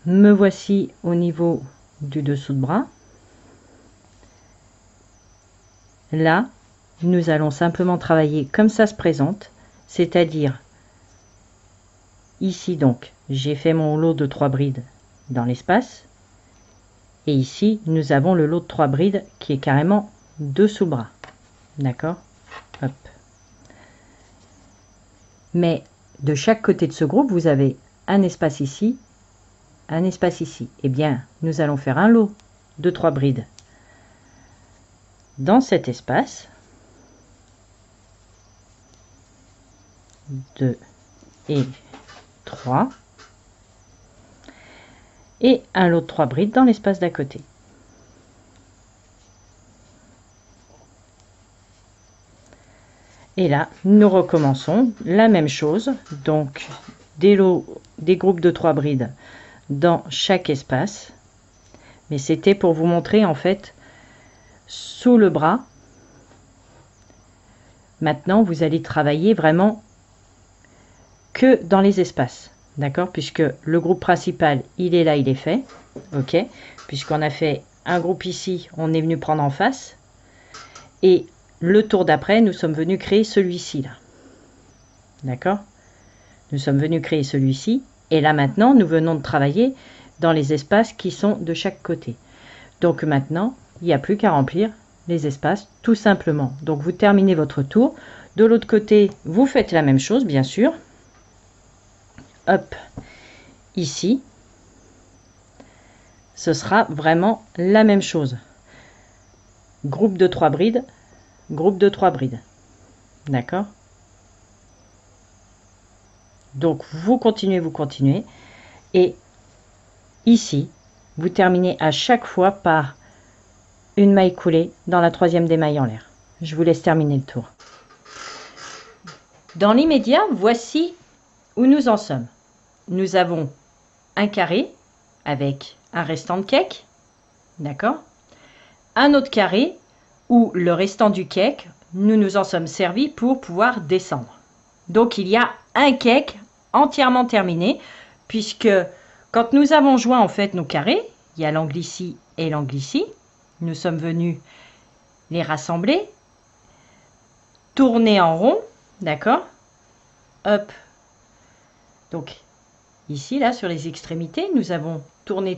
Me voici au niveau du dessous de bras. Là, nous allons simplement travailler comme ça se présente, c'est-à-dire ici donc, j'ai fait mon lot de 3 brides dans l'espace, et ici, nous avons le lot de 3 brides qui est carrément dessous le bras. D'accord? Hop. Mais de chaque côté de ce groupe, vous avez un espace ici, un espace ici. Eh bien, nous allons faire un lot de 3 brides dans cet espace. 2 et 3. Et un lot de 3 brides dans l'espace d'à côté. Et là, nous recommençons la même chose. Donc, des groupes de 3 brides dans chaque espace. Mais c'était pour vous montrer en fait sous le bras. Maintenant, vous allez travailler vraiment que dans les espaces. D'accord? Puisque le groupe principal, il est là, il est fait. Ok? Puisqu'on a fait un groupe ici, on est venu prendre en face. Et le tour d'après, nous sommes venus créer celui-ci là. D'accord? Nous sommes venus créer celui-ci. Et là maintenant, nous venons de travailler dans les espaces qui sont de chaque côté. Donc maintenant, il n'y a plus qu'à remplir les espaces tout simplement. Donc vous terminez votre tour. De l'autre côté, vous faites la même chose, bien sûr. Hop, ici, ce sera vraiment la même chose. Groupe de 3 brides, groupe de 3 brides. D'accord? Donc, vous continuez. Et ici, vous terminez à chaque fois par une maille coulée dans la 3e des mailles en l'air. Je vous laisse terminer le tour. Dans l'immédiat, voici où nous en sommes. Nous avons un carré avec un restant de cake. D'accord? Un autre carré où le restant du cake, nous nous en sommes servis pour pouvoir descendre. Donc, il y a un cake entièrement terminé, puisque quand nous avons joint en fait nos carrés, il y a l'angle ici et l'angle ici, nous sommes venus les rassembler, tourner en rond, d'accord? Hop. Donc ici, là, sur les extrémités, nous avons tourné,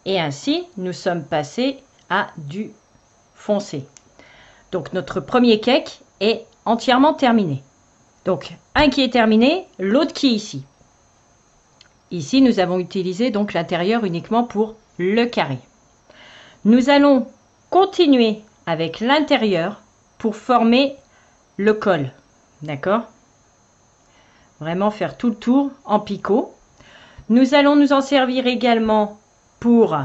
et ainsi nous sommes passés à du foncé. Donc notre premier cake est entièrement terminé. Donc, un qui est terminé, l'autre qui est ici. Ici, nous avons utilisé donc l'intérieur uniquement pour le carré. Nous allons continuer avec l'intérieur pour former le col. D'accord? Vraiment faire tout le tour en picot. Nous allons nous en servir également pour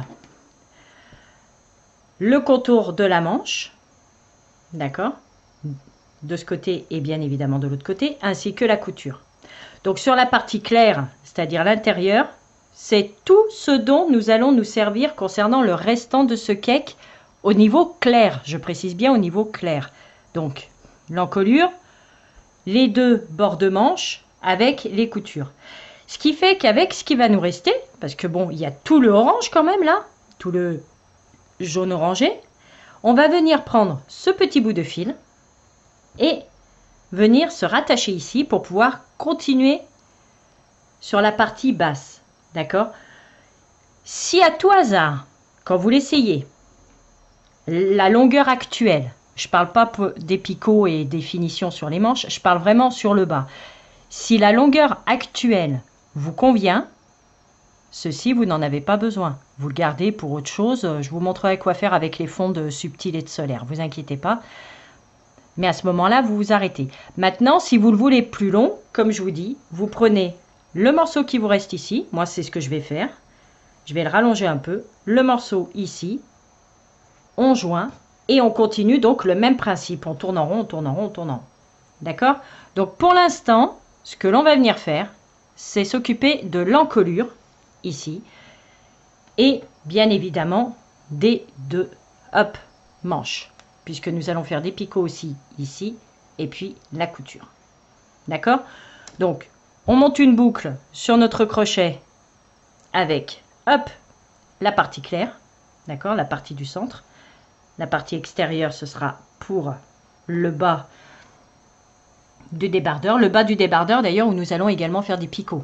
le contour de la manche. D'accord? De ce côté et bien évidemment de l'autre côté, ainsi que la couture. Donc sur la partie claire, c'est-à-dire l'intérieur, c'est tout ce dont nous allons nous servir concernant le restant de ce cake au niveau clair. Je précise bien au niveau clair. Donc l'encolure, les 2 bords de manche avec les coutures. Ce qui fait qu'avec ce qui va nous rester, parce que bon, il y a tout le orange quand même là, tout le jaune orangé, on va venir prendre ce petit bout de fil et venir se rattacher ici pour pouvoir continuer sur la partie basse. D'accord? Si à tout hasard, quand vous l'essayez, la longueur actuelle, je ne parle pas des picots et des finitions sur les manches, je parle vraiment sur le bas. Si la longueur actuelle vous convient, ceci, vous n'en avez pas besoin. Vous le gardez pour autre chose. Je vous montrerai quoi faire avec les fonds de subtil et de solaire. Vous inquiétez pas. Mais à ce moment-là, vous vous arrêtez. Maintenant, si vous le voulez plus long, comme je vous dis, vous prenez le morceau qui vous reste ici. Moi, c'est ce que je vais faire. Je vais le rallonger un peu. Le morceau ici. On joint et on continue donc le même principe. On tourne en rond, on tourne en rond, on tourne en rond. D'accord? Donc pour l'instant, ce que l'on va venir faire, c'est s'occuper de l'encolure, ici, et bien évidemment des deux manches, puisque nous allons faire des picots aussi ici, et puis la couture. D'accord? Donc, on monte une boucle sur notre crochet avec, la partie claire, d'accord, la partie du centre. La partie extérieure, ce sera pour le bas du débardeur. Le bas du débardeur, d'ailleurs, où nous allons également faire des picots.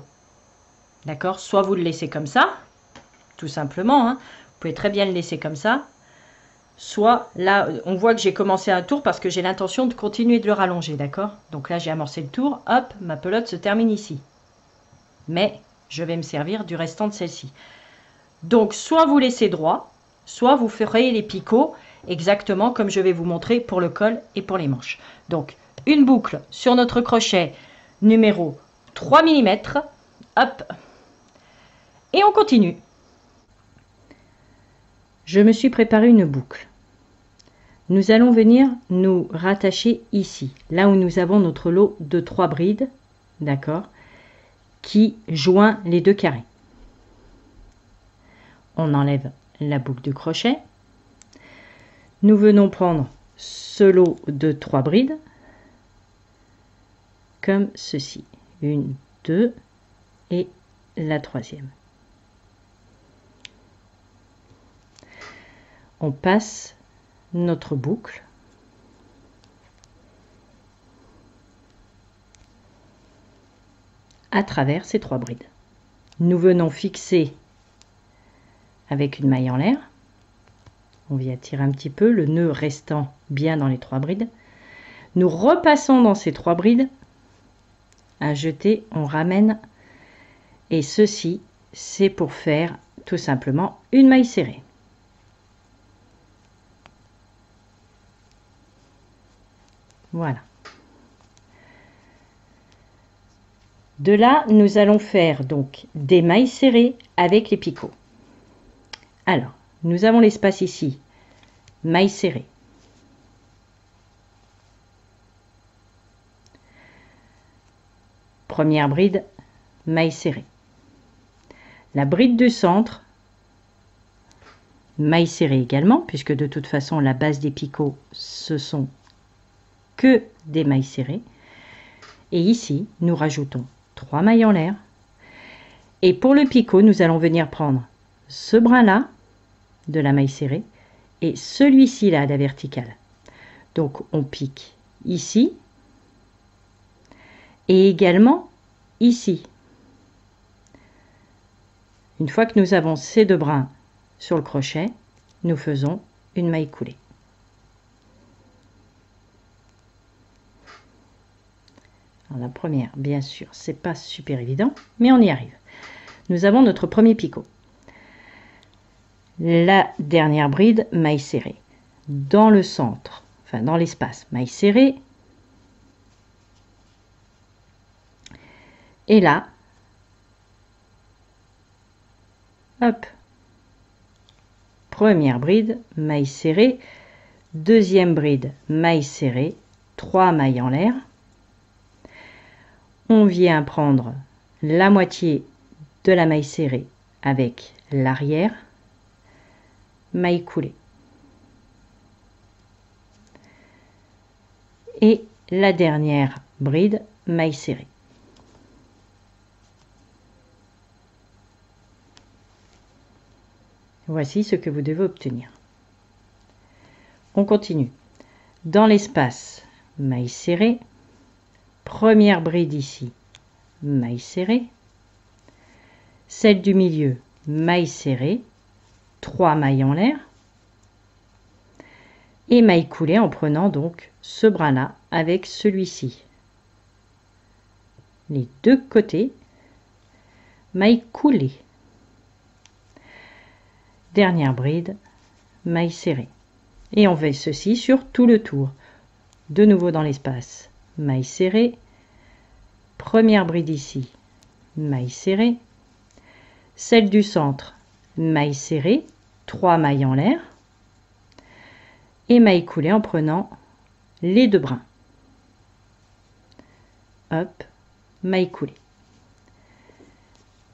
D'accord? Soit vous le laissez comme ça, tout simplement. Hein. Vous pouvez très bien le laisser comme ça. Soit là, on voit que j'ai commencé un tour parce que j'ai l'intention de continuer de le rallonger. D'accord? Donc là, j'ai amorcé le tour. Hop, ma pelote se termine ici. Mais je vais me servir du restant de celle-ci. Donc, soit vous laissez droit, soit vous ferez les picots exactement comme je vais vous montrer pour le col et pour les manches. Donc, une boucle sur notre crochet numéro 3 mm. Hop. Et on continue. Je me suis préparé une boucle. Nous allons venir nous rattacher ici, là où nous avons notre lot de 3 brides, d'accord, qui joint les deux carrés. On enlève la boucle de crochet. Nous venons prendre ce lot de 3 brides, comme ceci. 1, 2 et la troisième. On passe notre boucle à travers ces 3 brides. Nous venons fixer avec une maille en l'air. On vient tirer un petit peu, le nœud restant bien dans les 3 brides. Nous repassons dans ces 3 brides. À jeter, on ramène. Et ceci, c'est pour faire tout simplement une maille serrée. Voilà. De là, nous allons faire donc des mailles serrées avec les picots. Alors, nous avons l'espace ici, maille serrée. Première bride, maille serrée. La bride du centre, maille serrée également, puisque de toute façon, la base des picots, ce sont que des mailles serrées. Et ici, nous rajoutons 3 mailles en l'air. Et pour le picot, nous allons venir prendre ce brin-là de la maille serrée et celui-ci là, la verticale. Donc, on pique ici et également ici. Une fois que nous avons ces deux brins sur le crochet, nous faisons une maille coulée. Alors, la première, bien sûr, c'est pas super évident, mais on y arrive. Nous avons notre premier picot. La dernière bride, maille serrée. Dans le centre, enfin dans l'espace, maille serrée. Et là, hop, première bride, maille serrée. Deuxième bride, maille serrée. 3 mailles en l'air. On vient prendre la moitié de la maille serrée avec l'arrière, maille coulée. Et la dernière bride, maille serrée. Voici ce que vous devez obtenir. On continue. Dans l'espace, maille serrée. Première bride ici, maille serrée. Celle du milieu, maille serrée. 3 mailles en l'air. Et maille coulée en prenant donc ce brin-là avec celui-ci. Les deux côtés, maille coulée. Dernière bride, maille serrée. Et on fait ceci sur tout le tour. De nouveau dans l'espace, maille serrée. Première bride ici, maille serrée. Celle du centre, maille serrée. 3 mailles en l'air. Et maille coulée en prenant les deux brins. hop, maille coulée.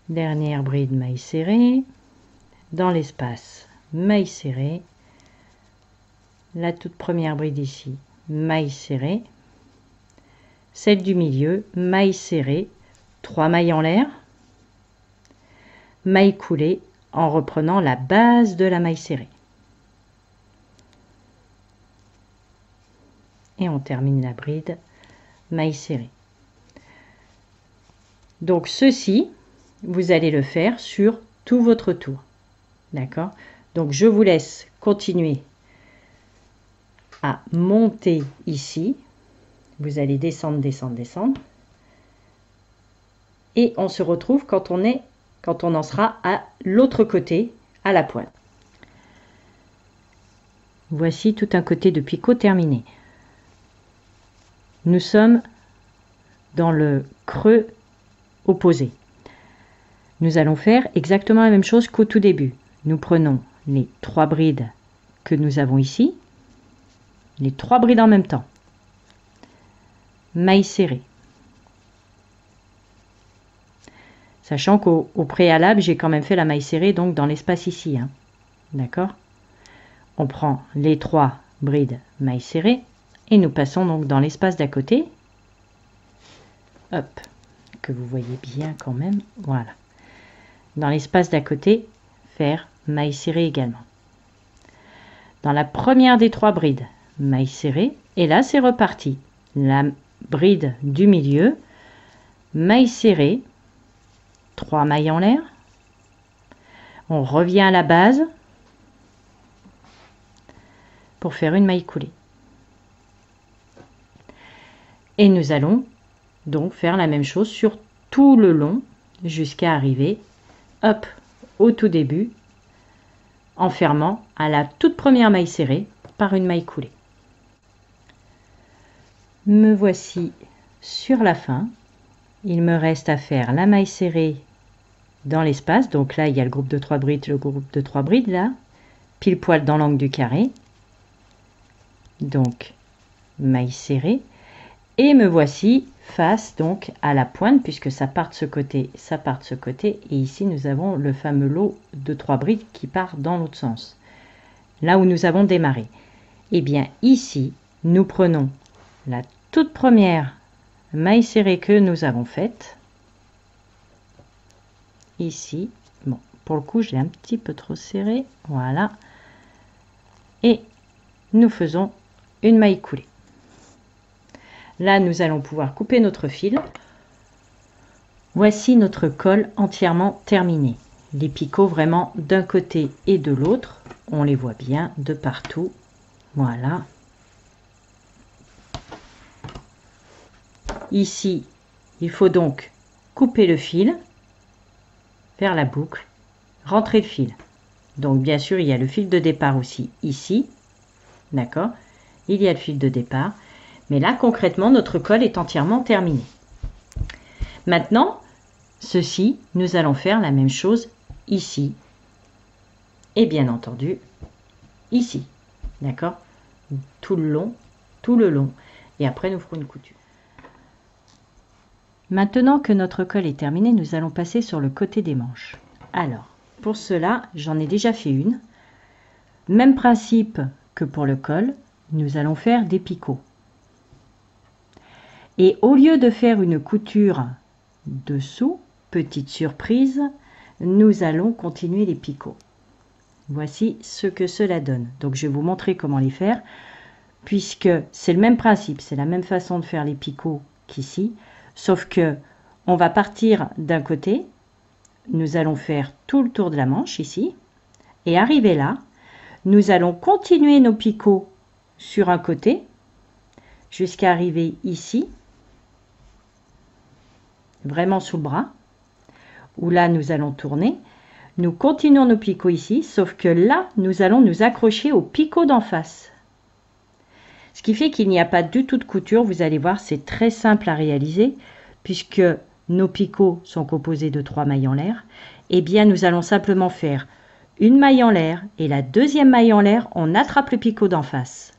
Dernière bride maille serrée, dans l'espace maille serrée, la toute première bride ici, maille serrée, celle du milieu, maille serrée, 3 mailles en l'air, maille coulée en reprenant la base de la maille serrée. Et on termine la bride maille serrée. Donc ceci, vous allez le faire sur tout votre tour. D'accord? Donc je vous laisse continuer à monter ici. Vous allez descendre, descendre, descendre. Et on se retrouve quand on en sera à l'autre côté, à la pointe. Voici tout un côté de picot terminé. Nous sommes dans le creux opposé. Nous allons faire exactement la même chose qu'au tout début. Nous prenons les 3 brides que nous avons ici, les 3 brides en même temps. Maille serrée. Sachant qu'au préalable, j'ai quand même fait la maille serrée donc dans l'espace ici. Hein. D'accord? On prend les 3 brides maille serrée et nous passons donc dans l'espace d'à côté. Hop, que vous voyez bien quand même. Voilà. Dans l'espace d'à côté, faire maille serrée également. Dans la première des 3 brides, maille serrée. Et là, c'est reparti. La bride du milieu, maille serrée, 3 mailles en l'air. On revient à la base pour faire une maille coulée. Et nous allons donc faire la même chose sur tout le long jusqu'à arriver, hop, au tout début, en fermant à la toute première maille serrée par une maille coulée. Me voici sur la fin. Il me reste à faire la maille serrée dans l'espace. Donc là, il y a le groupe de 3 brides, le groupe de 3 brides là, pile poil dans l'angle du carré. Donc, maille serrée. Et me voici face donc à la pointe, puisque ça part de ce côté, ça part de ce côté. Et ici, nous avons le fameux lot de 3 brides qui part dans l'autre sens. Là où nous avons démarré. Et bien ici, nous prenons la toute première maille serrée que nous avons faite. Ici, bon, pour le coup, je l'ai un petit peu trop serré. Voilà. Et nous faisons une maille coulée. Là, nous allons pouvoir couper notre fil. Voici notre col entièrement terminé. Les picots vraiment d'un côté et de l'autre. On les voit bien de partout. Voilà. Ici, il faut donc couper le fil, faire la boucle, rentrer le fil. Donc, bien sûr, il y a le fil de départ aussi ici. D'accord? Il y a le fil de départ. Mais là, concrètement, notre col est entièrement terminé. Maintenant, ceci, nous allons faire la même chose ici. Et bien entendu, ici. D'accord? Tout le long, tout le long. Et après, nous ferons une couture. Maintenant que notre col est terminé, nous allons passer sur le côté des manches. Alors, pour cela, j'en ai déjà fait une. Même principe que pour le col, nous allons faire des picots. Et au lieu de faire une couture dessous, petite surprise, nous allons continuer les picots. Voici ce que cela donne. Donc je vais vous montrer comment les faire, puisque c'est le même principe, c'est la même façon de faire les picots qu'ici, sauf que on va partir d'un côté, nous allons faire tout le tour de la manche ici, et arrivé là, nous allons continuer nos picots sur un côté, jusqu'à arriver ici, vraiment sous le bras, où là nous allons tourner. Nous continuons nos picots ici, sauf que là nous allons nous accrocher au picot d'en face. Ce qui fait qu'il n'y a pas du tout de couture. Vous allez voir, c'est très simple à réaliser, puisque nos picots sont composés de 3 mailles en l'air. Et bien nous allons simplement faire une maille en l'air, et la deuxième maille en l'air, on attrape le picot d'en face.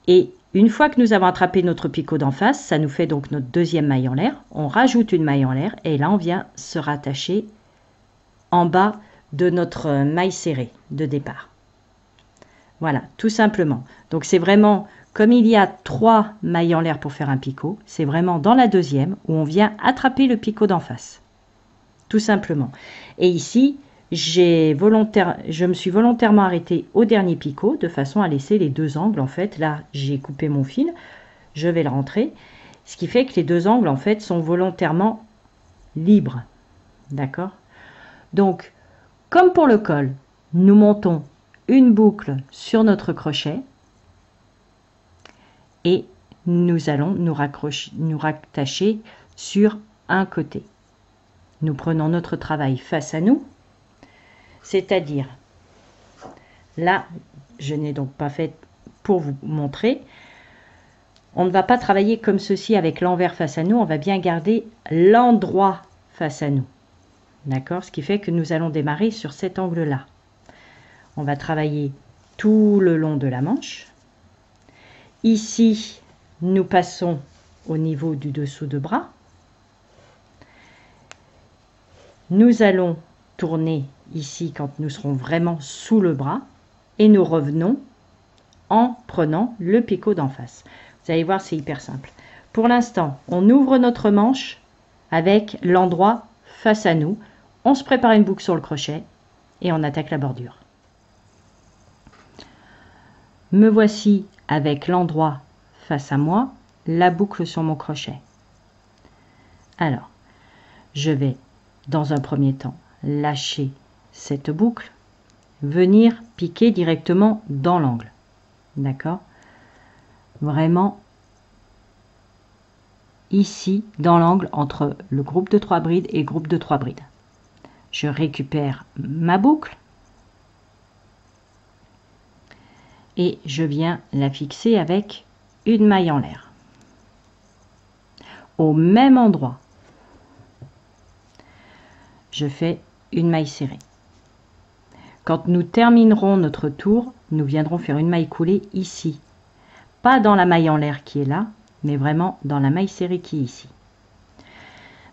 Et Une fois que nous avons attrapé notre picot d'en face, ça nous fait donc notre deuxième maille en l'air. On rajoute une maille en l'air et là on vient se rattacher en bas de notre maille serrée de départ. Voilà, tout simplement. Donc c'est vraiment, comme il y a 3 mailles en l'air pour faire un picot, c'est vraiment dans la deuxième où on vient attraper le picot d'en face. Tout simplement. Et ici, je me suis volontairement arrêtée au dernier picot de façon à laisser les 2 angles. En fait, là, j'ai coupé mon fil, je vais le rentrer. Ce qui fait que les 2 angles, en fait, sont volontairement libres. D'accord? Donc, comme pour le col, nous montons une boucle sur notre crochet et nous allons nous rattacher sur un côté. Nous prenons notre travail face à nous, c'est-à-dire, là, je n'ai donc pas fait pour vous montrer, on ne va pas travailler comme ceci avec l'envers face à nous, on va bien garder l'endroit face à nous. D'accord? Ce qui fait que nous allons démarrer sur cet angle-là. On va travailler tout le long de la manche. Ici, nous passons au niveau du dessous de bras. Nous allons tourner ici quand nous serons vraiment sous le bras et nous revenons en prenant le picot d'en face. Vous allez voir, c'est hyper simple. Pour l'instant, on ouvre notre manche avec l'endroit face à nous. On se prépare une boucle sur le crochet et on attaque la bordure. Me voici avec l'endroit face à moi, la boucle sur mon crochet. Alors, je vais dans un premier temps lâcher cette boucle, venir piquer directement dans l'angle. D'accord? Vraiment ici, dans l'angle entre le groupe de 3 brides et le groupe de 3 brides. Je récupère ma boucle et je viens la fixer avec une maille en l'air. Au même endroit, je fais une maille serrée. Quand nous terminerons notre tour, nous viendrons faire une maille coulée ici. Pas dans la maille en l'air qui est là, mais vraiment dans la maille serrée qui est ici.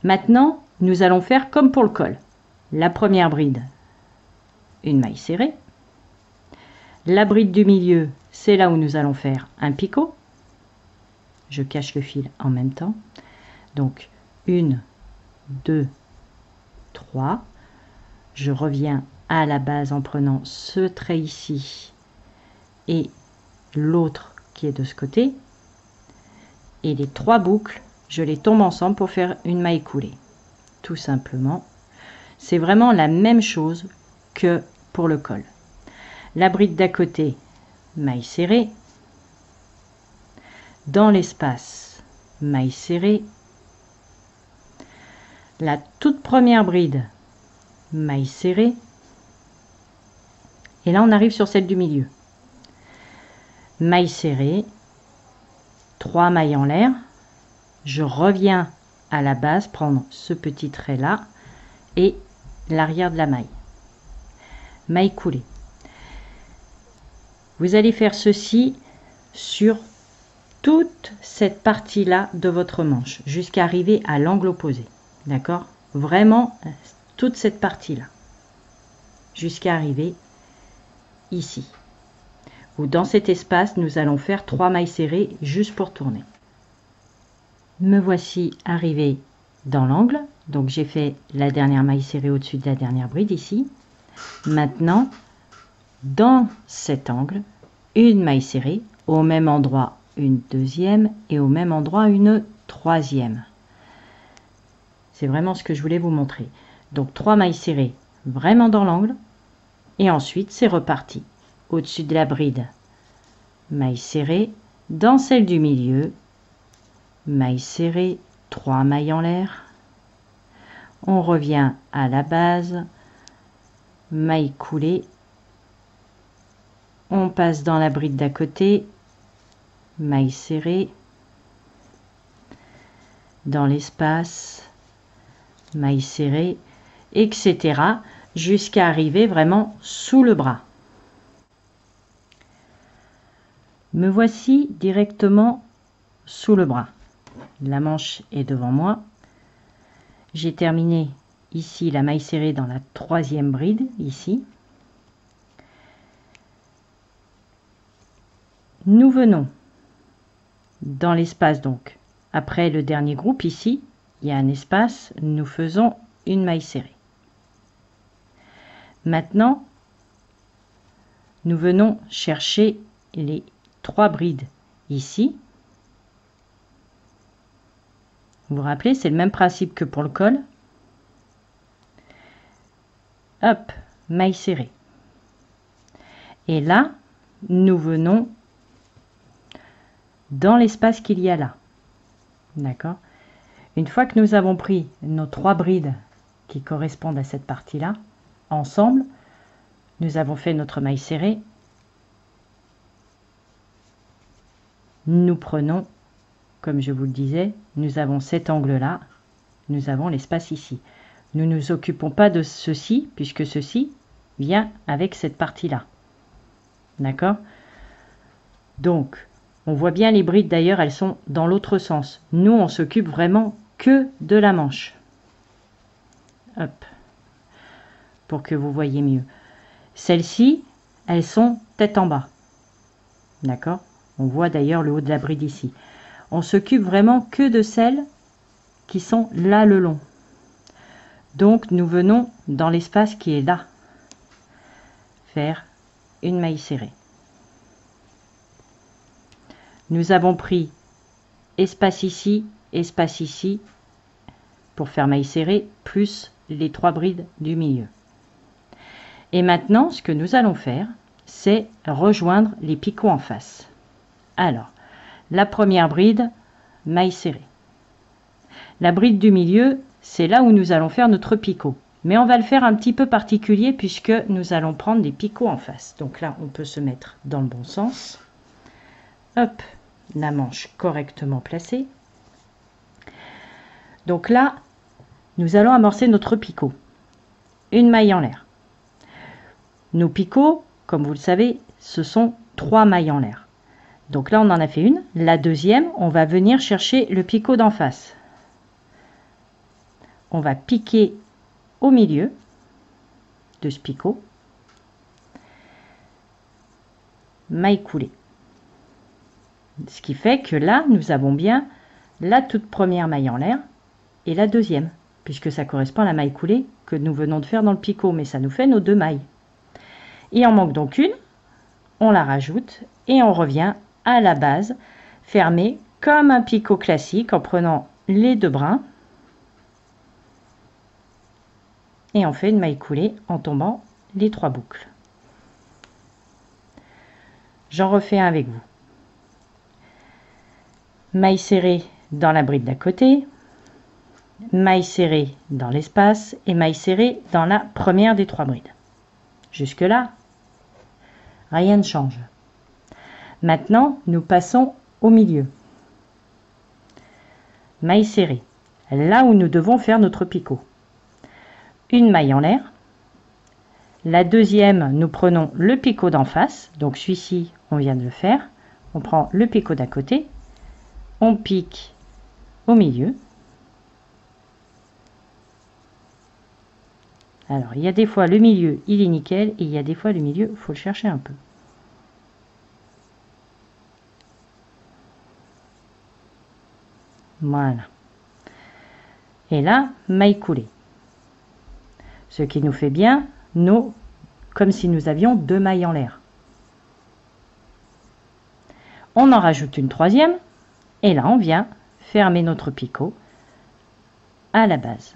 Maintenant, nous allons faire comme pour le col. La première bride, une maille serrée. La bride du milieu, c'est là où nous allons faire un picot. Je cache le fil en même temps. Donc, 1, 2, 3. Je reviens à la base en prenant ce trait ici et l'autre qui est de ce côté. Et les 3 boucles, je les tombe ensemble pour faire une maille coulée. Tout simplement. C'est vraiment la même chose que pour le col. La bride d'à côté, maille serrée. Dans l'espace, maille serrée. La toute première bride, maille serrée. Et là, on arrive sur celle du milieu. Maille serrée, 3 mailles en l'air. Je reviens à la base, prendre ce petit trait là et l'arrière de la maille. Maille coulée. Vous allez faire ceci sur toute cette partie-là de votre manche, jusqu'à arriver à l'angle opposé. D'accord? Vraiment, toute cette partie-là. Jusqu'à arriver ici. Ou dans cet espace, nous allons faire 3 mailles serrées juste pour tourner. Me voici arrivé dans l'angle. Donc j'ai fait la dernière maille serrée au-dessus de la dernière bride ici. Maintenant, dans cet angle, une maille serrée, au même endroit une deuxième et au même endroit une troisième. C'est vraiment ce que je voulais vous montrer. Donc 3 mailles serrées vraiment dans l'angle et ensuite c'est reparti. Au-dessus de la bride, maille serrée, dans celle du milieu, maille serrée, 3 mailles en l'air. On revient à la base, maille coulée. On passe dans la bride d'à côté, maille serrée, dans l'espace, maille serrée, etc. jusqu'à arriver vraiment sous le bras. Me voici directement sous le bras. La manche est devant moi. J'ai terminé ici la maille serrée dans la troisième bride, ici. Nous venons dans l'espace, donc après le dernier groupe ici, il y a un espace, nous faisons une maille serrée. Maintenant, nous venons chercher les 3 brides ici. Vous vous rappelez, c'est le même principe que pour le col. Hop, maille serrée. Et là, nous venons dans l'espace qu'il y a là. D'accord? Une fois que nous avons pris nos 3 brides qui correspondent à cette partie-là, ensemble, nous avons fait notre maille serrée. Nous prenons, comme je vous le disais, nous avons cet angle-là, nous avons l'espace ici. Nous ne nous occupons pas de ceci, puisque ceci vient avec cette partie-là. D'accord? Donc, on voit bien les brides d'ailleurs, elles sont dans l'autre sens. Nous, on s'occupe vraiment que de la manche. Hop, pour que vous voyez mieux. Celles-ci, elles sont tête en bas. D'accord? On voit d'ailleurs le haut de la bride ici. On s'occupe vraiment que de celles qui sont là le long. Donc, nous venons dans l'espace qui est là, faire une maille serrée. Nous avons pris espace ici pour faire maille serrée, plus les 3 brides du milieu. Et maintenant, ce que nous allons faire, c'est rejoindre les picots en face. Alors, la première bride, maille serrée. La bride du milieu, c'est là où nous allons faire notre picot. Mais on va le faire un petit peu particulier puisque nous allons prendre des picots en face. Donc là, on peut se mettre dans le bon sens. Hop, la manche correctement placée. Donc là, nous allons amorcer notre picot. Une maille en l'air. Nos picots, comme vous le savez, ce sont 3 mailles en l'air. Donc là, on en a fait une. La deuxième, on va venir chercher le picot d'en face. On va piquer au milieu de ce picot. Maille coulée. Ce qui fait que là, nous avons bien la toute première maille en l'air et la deuxième, puisque ça correspond à la maille coulée que nous venons de faire dans le picot, mais ça nous fait nos 2 mailles. Il en manque donc une, on la rajoute et on revient à la base, fermée comme un picot classique en prenant les 2 brins et on fait une maille coulée en tombant les 3 boucles. J'en refais un avec vous. Maille serrée dans la bride d'à côté, maille serrée dans l'espace et maille serrée dans la première des 3 brides. Jusque là, rien ne change. Maintenant, nous passons au milieu. Maille serrée, là où nous devons faire notre picot. Une maille en l'air. La deuxième, nous prenons le picot d'en face. Donc celui-ci, on vient de le faire. On prend le picot d'à côté. On pique au milieu. Alors, il y a des fois le milieu, il est nickel. Et il y a des fois le milieu, il faut le chercher un peu. Voilà. Et là, maille coulée. Ce qui nous fait bien comme si nous avions 2 mailles en l'air. On en rajoute une troisième. Et là, on vient fermer notre picot à la base.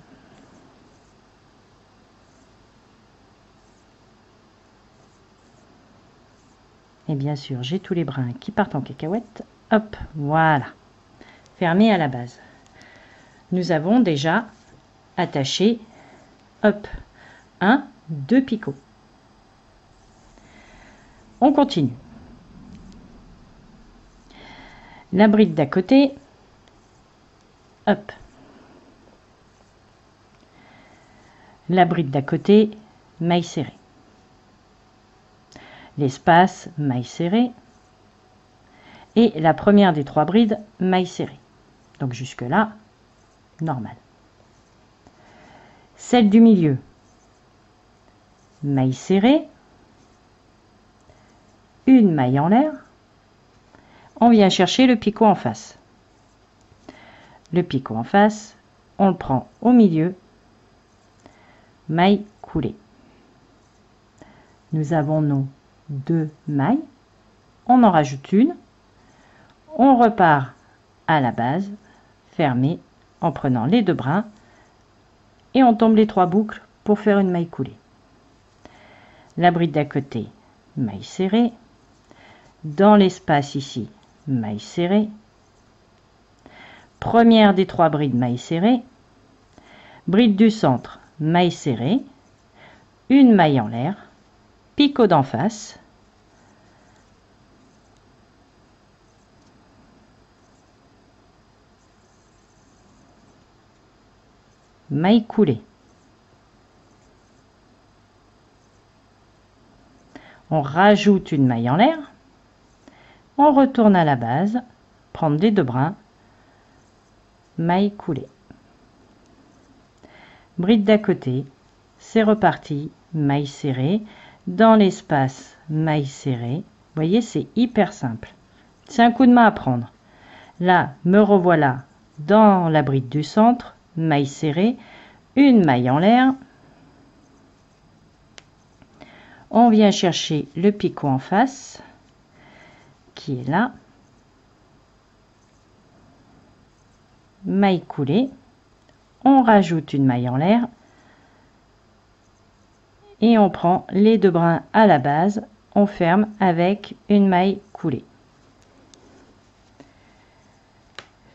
Et bien sûr, j'ai tous les brins qui partent en cacahuète. Hop, voilà. Fermé à la base. Nous avons déjà attaché, hop, 1, 2 picots. On continue. La bride d'à côté, hop. La bride d'à côté, maille serrée. L'espace, maille serrée. et la première des 3 brides maille serrée. Donc jusque là, normal. Celle du milieu, maille serrée, une maille en l'air, on vient chercher le picot en face. Le picot en face, on le prend au milieu, maille coulée. Nous avons nos 2 mailles, on en rajoute une, on repart à la base, fermée en prenant les 2 brins et on tombe les 3 boucles pour faire une maille coulée. La bride d'à côté, maille serrée, dans l'espace ici, maille serrée, première des 3 brides maille serrée, bride du centre, maille serrée, une maille en l'air, picot d'en face, maille coulée. On rajoute une maille en l'air, on retourne à la base, prendre les 2 brins, maille coulée. Bride d'à côté, c'est reparti, maille serrée, dans l'espace, maille serrée. Vous voyez, c'est hyper simple. C'est un coup de main à prendre. Là, me revoilà dans la bride du centre, maille serrée, une maille en l'air. On vient chercher le picot en face, qui est là. Maille coulée. On rajoute une maille en l'air. Et on prend les 2 brins à la base. On ferme avec une maille coulée.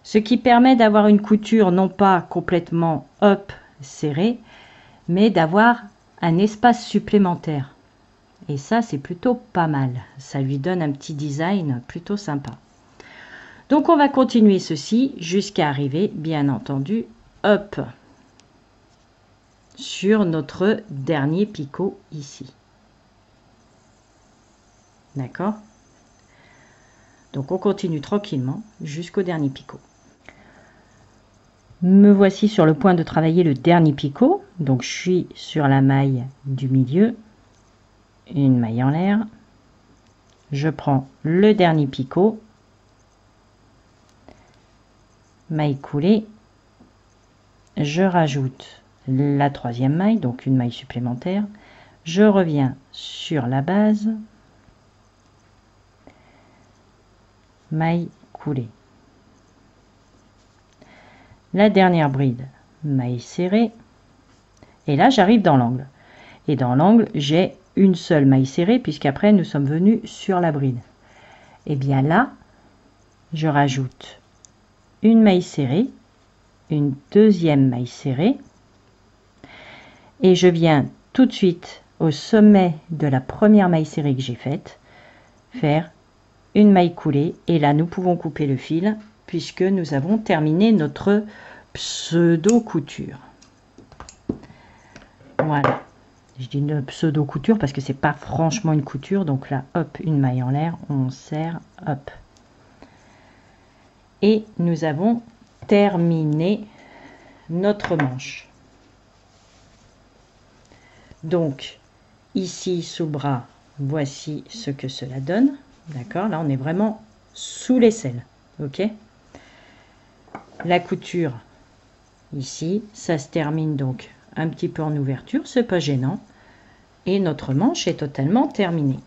Ce qui permet d'avoir une couture non pas complètement hop serrée, mais d'avoir un espace supplémentaire. Et ça, c'est plutôt pas mal. Ça lui donne un petit design plutôt sympa. Donc, on va continuer ceci jusqu'à arriver, bien entendu, hop, sur notre dernier picot ici. D'accord? Donc, on continue tranquillement jusqu'au dernier picot. Me voici sur le point de travailler le dernier picot. Donc, je suis sur la maille du milieu. Une maille en l'air, je prends le dernier picot, maille coulée, je rajoute la 3e maille, donc une maille supplémentaire, je reviens sur la base, maille coulée. La dernière bride, maille serrée, et là j'arrive dans l'angle. Et dans l'angle, j'ai une seule maille serrée, puisqu'après nous sommes venus sur la bride. Et bien là, je rajoute une maille serrée, une 2e maille serrée, et je viens tout de suite au sommet de la première maille serrée que j'ai faite, faire une maille coulée, et là nous pouvons couper le fil, puisque nous avons terminé notre pseudo couture. Voilà. Je dis une pseudo couture parce que c'est pas franchement une couture. Donc là, hop, une maille en l'air, on serre, hop. Et nous avons terminé notre manche. Donc, ici, sous le bras, voici ce que cela donne. D'accord? Là, on est vraiment sous l'aisselle. Ok? La couture, ici, ça se termine donc un petit peu en ouverture, c'est pas gênant. Et notre manche est totalement terminée.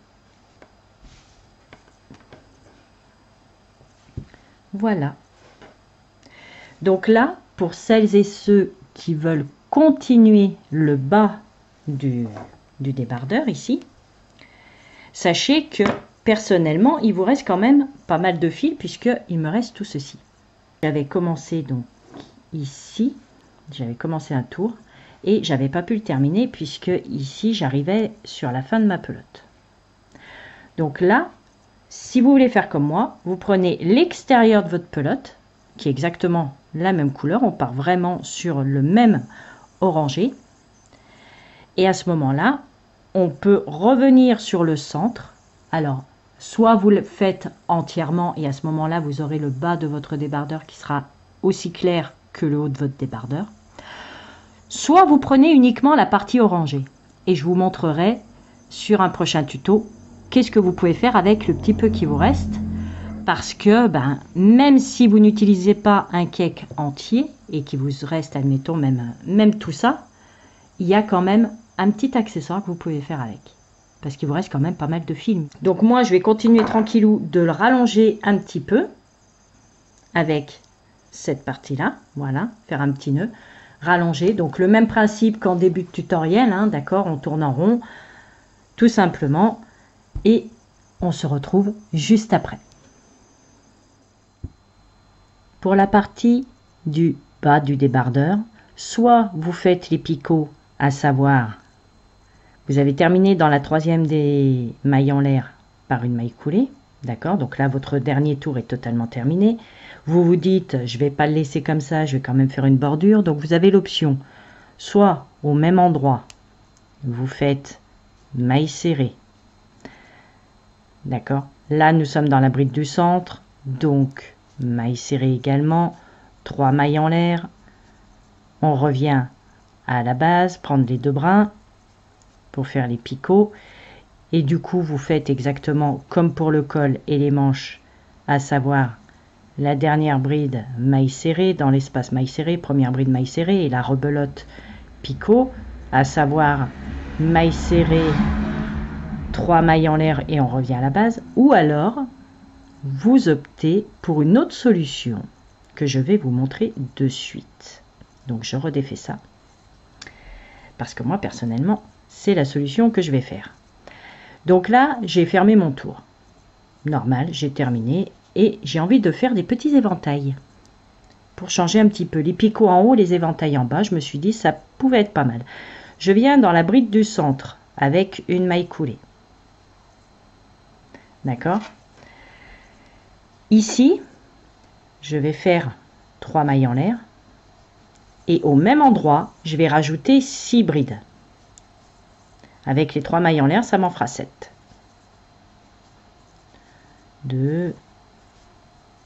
Voilà. Donc là, pour celles et ceux qui veulent continuer le bas du débardeur ici, sachez que personnellement, il vous reste quand même pas mal de fils puisqu'il me reste tout ceci. J'avais commencé donc ici, j'avais commencé un tour et j'avais pas pu le terminer puisque ici j'arrivais sur la fin de ma pelote. Donc là, si vous voulez faire comme moi, vous prenez l'extérieur de votre pelote qui est exactement la même couleur, on part vraiment sur le même orangé et à ce moment là on peut revenir sur le centre. Alors soit vous le faites entièrement et à ce moment-là, vous aurez le bas de votre débardeur qui sera aussi clair que le haut de votre débardeur. Soit vous prenez uniquement la partie orangée et je vous montrerai sur un prochain tuto qu'est-ce que vous pouvez faire avec le petit peu qui vous reste, parce que même si vous n'utilisez pas un cake entier et qu'il vous reste, admettons, même tout ça, il y a quand même un petit accessoire que vous pouvez faire avec, parce qu'il vous reste quand même pas mal de film. Donc moi, je vais continuer tranquillou de le rallonger un petit peu avec cette partie-là, voilà, faire un petit nœud, rallonger. Donc le même principe qu'en début de tutoriel, hein, d'accord, on tourne en rond, tout simplement, et on se retrouve juste après. Pour la partie du bas du débardeur, soit vous faites les picots, à savoir, vous avez terminé dans la troisième des mailles en l'air par une maille coulée, d'accord, donc là votre dernier tour est totalement terminé. Vous vous dites, je vais pas le laisser comme ça, je vais quand même faire une bordure, donc vous avez l'option, soit au même endroit, vous faites maille serrée, d'accord, là nous sommes dans la bride du centre, donc maille serrée également, 3 mailles en l'air, on revient à la base, prendre les 2 brins pour faire les picots, et du coup vous faites exactement comme pour le col et les manches, à savoir la dernière bride maille serrée dans l'espace maille serrée, première bride maille serrée, et la rebelote picot, à savoir maille serrée, 3 mailles en l'air et on revient à la base, ou alors vous optez pour une autre solution que je vais vous montrer de suite. Donc je redéfais ça, parce que moi personnellement c'est la solution que je vais faire. Donc là j'ai fermé mon tour normal, j'ai terminé et j'ai envie de faire des petits éventails pour changer un petit peu. Les picots en haut, les éventails en bas, je me suis dit ça pouvait être pas mal. Je viens dans la bride du centre avec une maille coulée, d'accord. Ici je vais faire 3 mailles en l'air et au même endroit je vais rajouter 6 brides. Avec les 3 mailles en l'air, ça m'en fera 7. 2,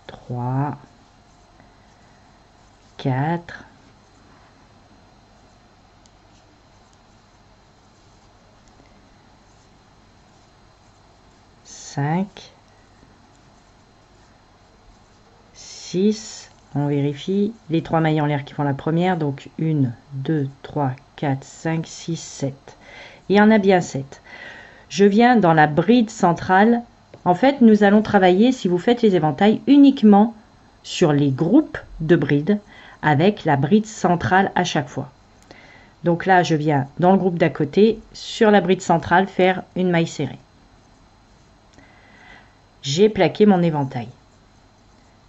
3, 4, 5, 6, on vérifie, les 3 mailles en l'air qui font la première, donc 1, 2, 3, 4, 5, 6, 7. Il y en a bien 7. Je viens dans la bride centrale. En fait, nous allons travailler, si vous faites les éventails, uniquement sur les groupes de brides avec la bride centrale à chaque fois. Donc là, je viens dans le groupe d'à côté, sur la bride centrale, faire une maille serrée. J'ai plaqué mon éventail.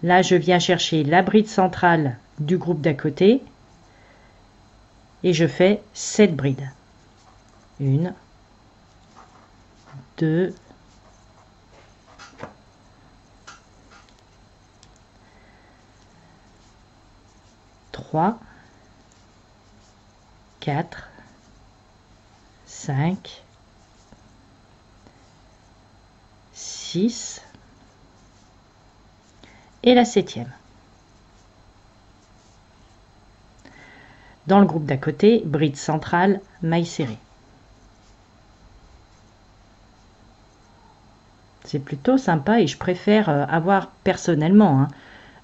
Là, je viens chercher la bride centrale du groupe d'à côté et je fais 7 brides. 1, 2, 3, 4, 5, 6 et la 7e. Dans le groupe d'à côté, bride centrale, maille serrée. C'est plutôt sympa et je préfère avoir personnellement, hein,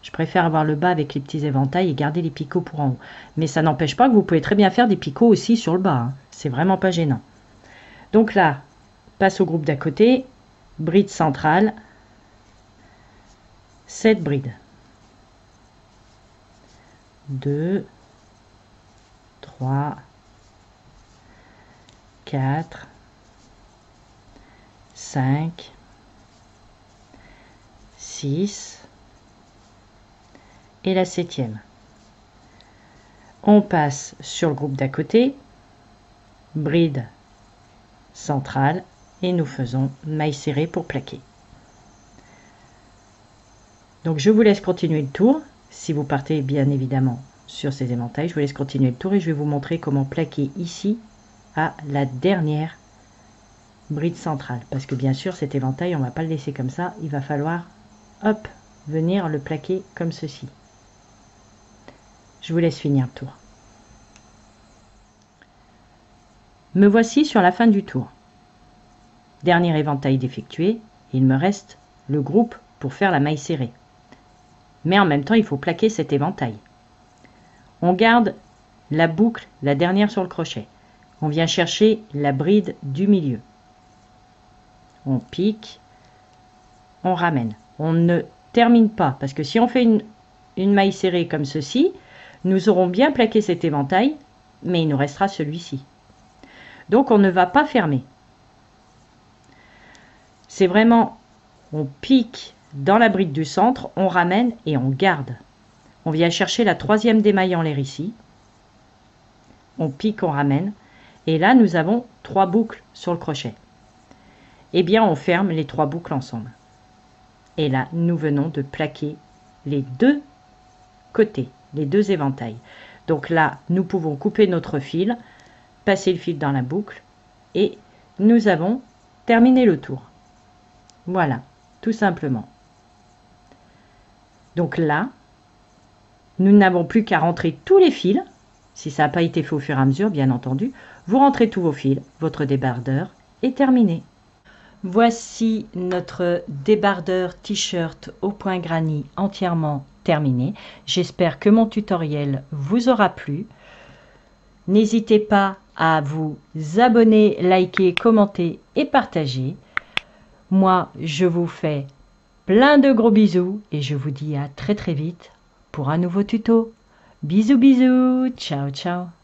je préfère avoir le bas avec les petits éventails et garder les picots pour en haut. Mais ça n'empêche pas que vous pouvez très bien faire des picots aussi sur le bas, hein. C'est vraiment pas gênant. Donc là, passe au groupe d'à côté, bride centrale, 7 brides. 2, 3, 4, 5, 6 et la 7e. On passe sur le groupe d'à côté, bride centrale et nous faisons maille serrée pour plaquer. Donc je vous laisse continuer le tour. Si vous partez bien évidemment sur ces éventails, je vous laisse continuer le tour et je vais vous montrer comment plaquer ici à la dernière bride centrale. Parce que bien sûr, cet éventail, on ne va pas le laisser comme ça. Il va falloir, hop, venir le plaquer comme ceci. Je vous laisse finir le tour. Me voici sur la fin du tour. Dernier éventail d'effectuer, il me reste le groupe pour faire la maille serrée. Mais en même temps, il faut plaquer cet éventail. On garde la boucle, la dernière sur le crochet. On vient chercher la bride du milieu. On pique, on ramène. On ne termine pas, parce que si on fait une maille serrée comme ceci, nous aurons bien plaqué cet éventail, mais il nous restera celui-ci. Donc on ne va pas fermer. C'est vraiment, on pique dans la bride du centre, on ramène et on garde. On vient chercher la troisième d'émail en l'air ici. On pique, on ramène. Et là, nous avons 3 boucles sur le crochet. Eh bien, on ferme les 3 boucles ensemble. Et là, nous venons de plaquer les 2 côtés, les 2 éventails. Donc là, nous pouvons couper notre fil, passer le fil dans la boucle et nous avons terminé le tour. Voilà, tout simplement. Donc là, nous n'avons plus qu'à rentrer tous les fils. Si ça n'a pas été fait au fur et à mesure, bien entendu, vous rentrez tous vos fils, votre débardeur est terminé. Voici notre débardeur t-shirt au point granny entièrement terminé. J'espère que mon tutoriel vous aura plu. N'hésitez pas à vous abonner, liker, commenter et partager. Moi, je vous fais plein de gros bisous et je vous dis à très vite pour un nouveau tuto. Bisous bisous, ciao ciao.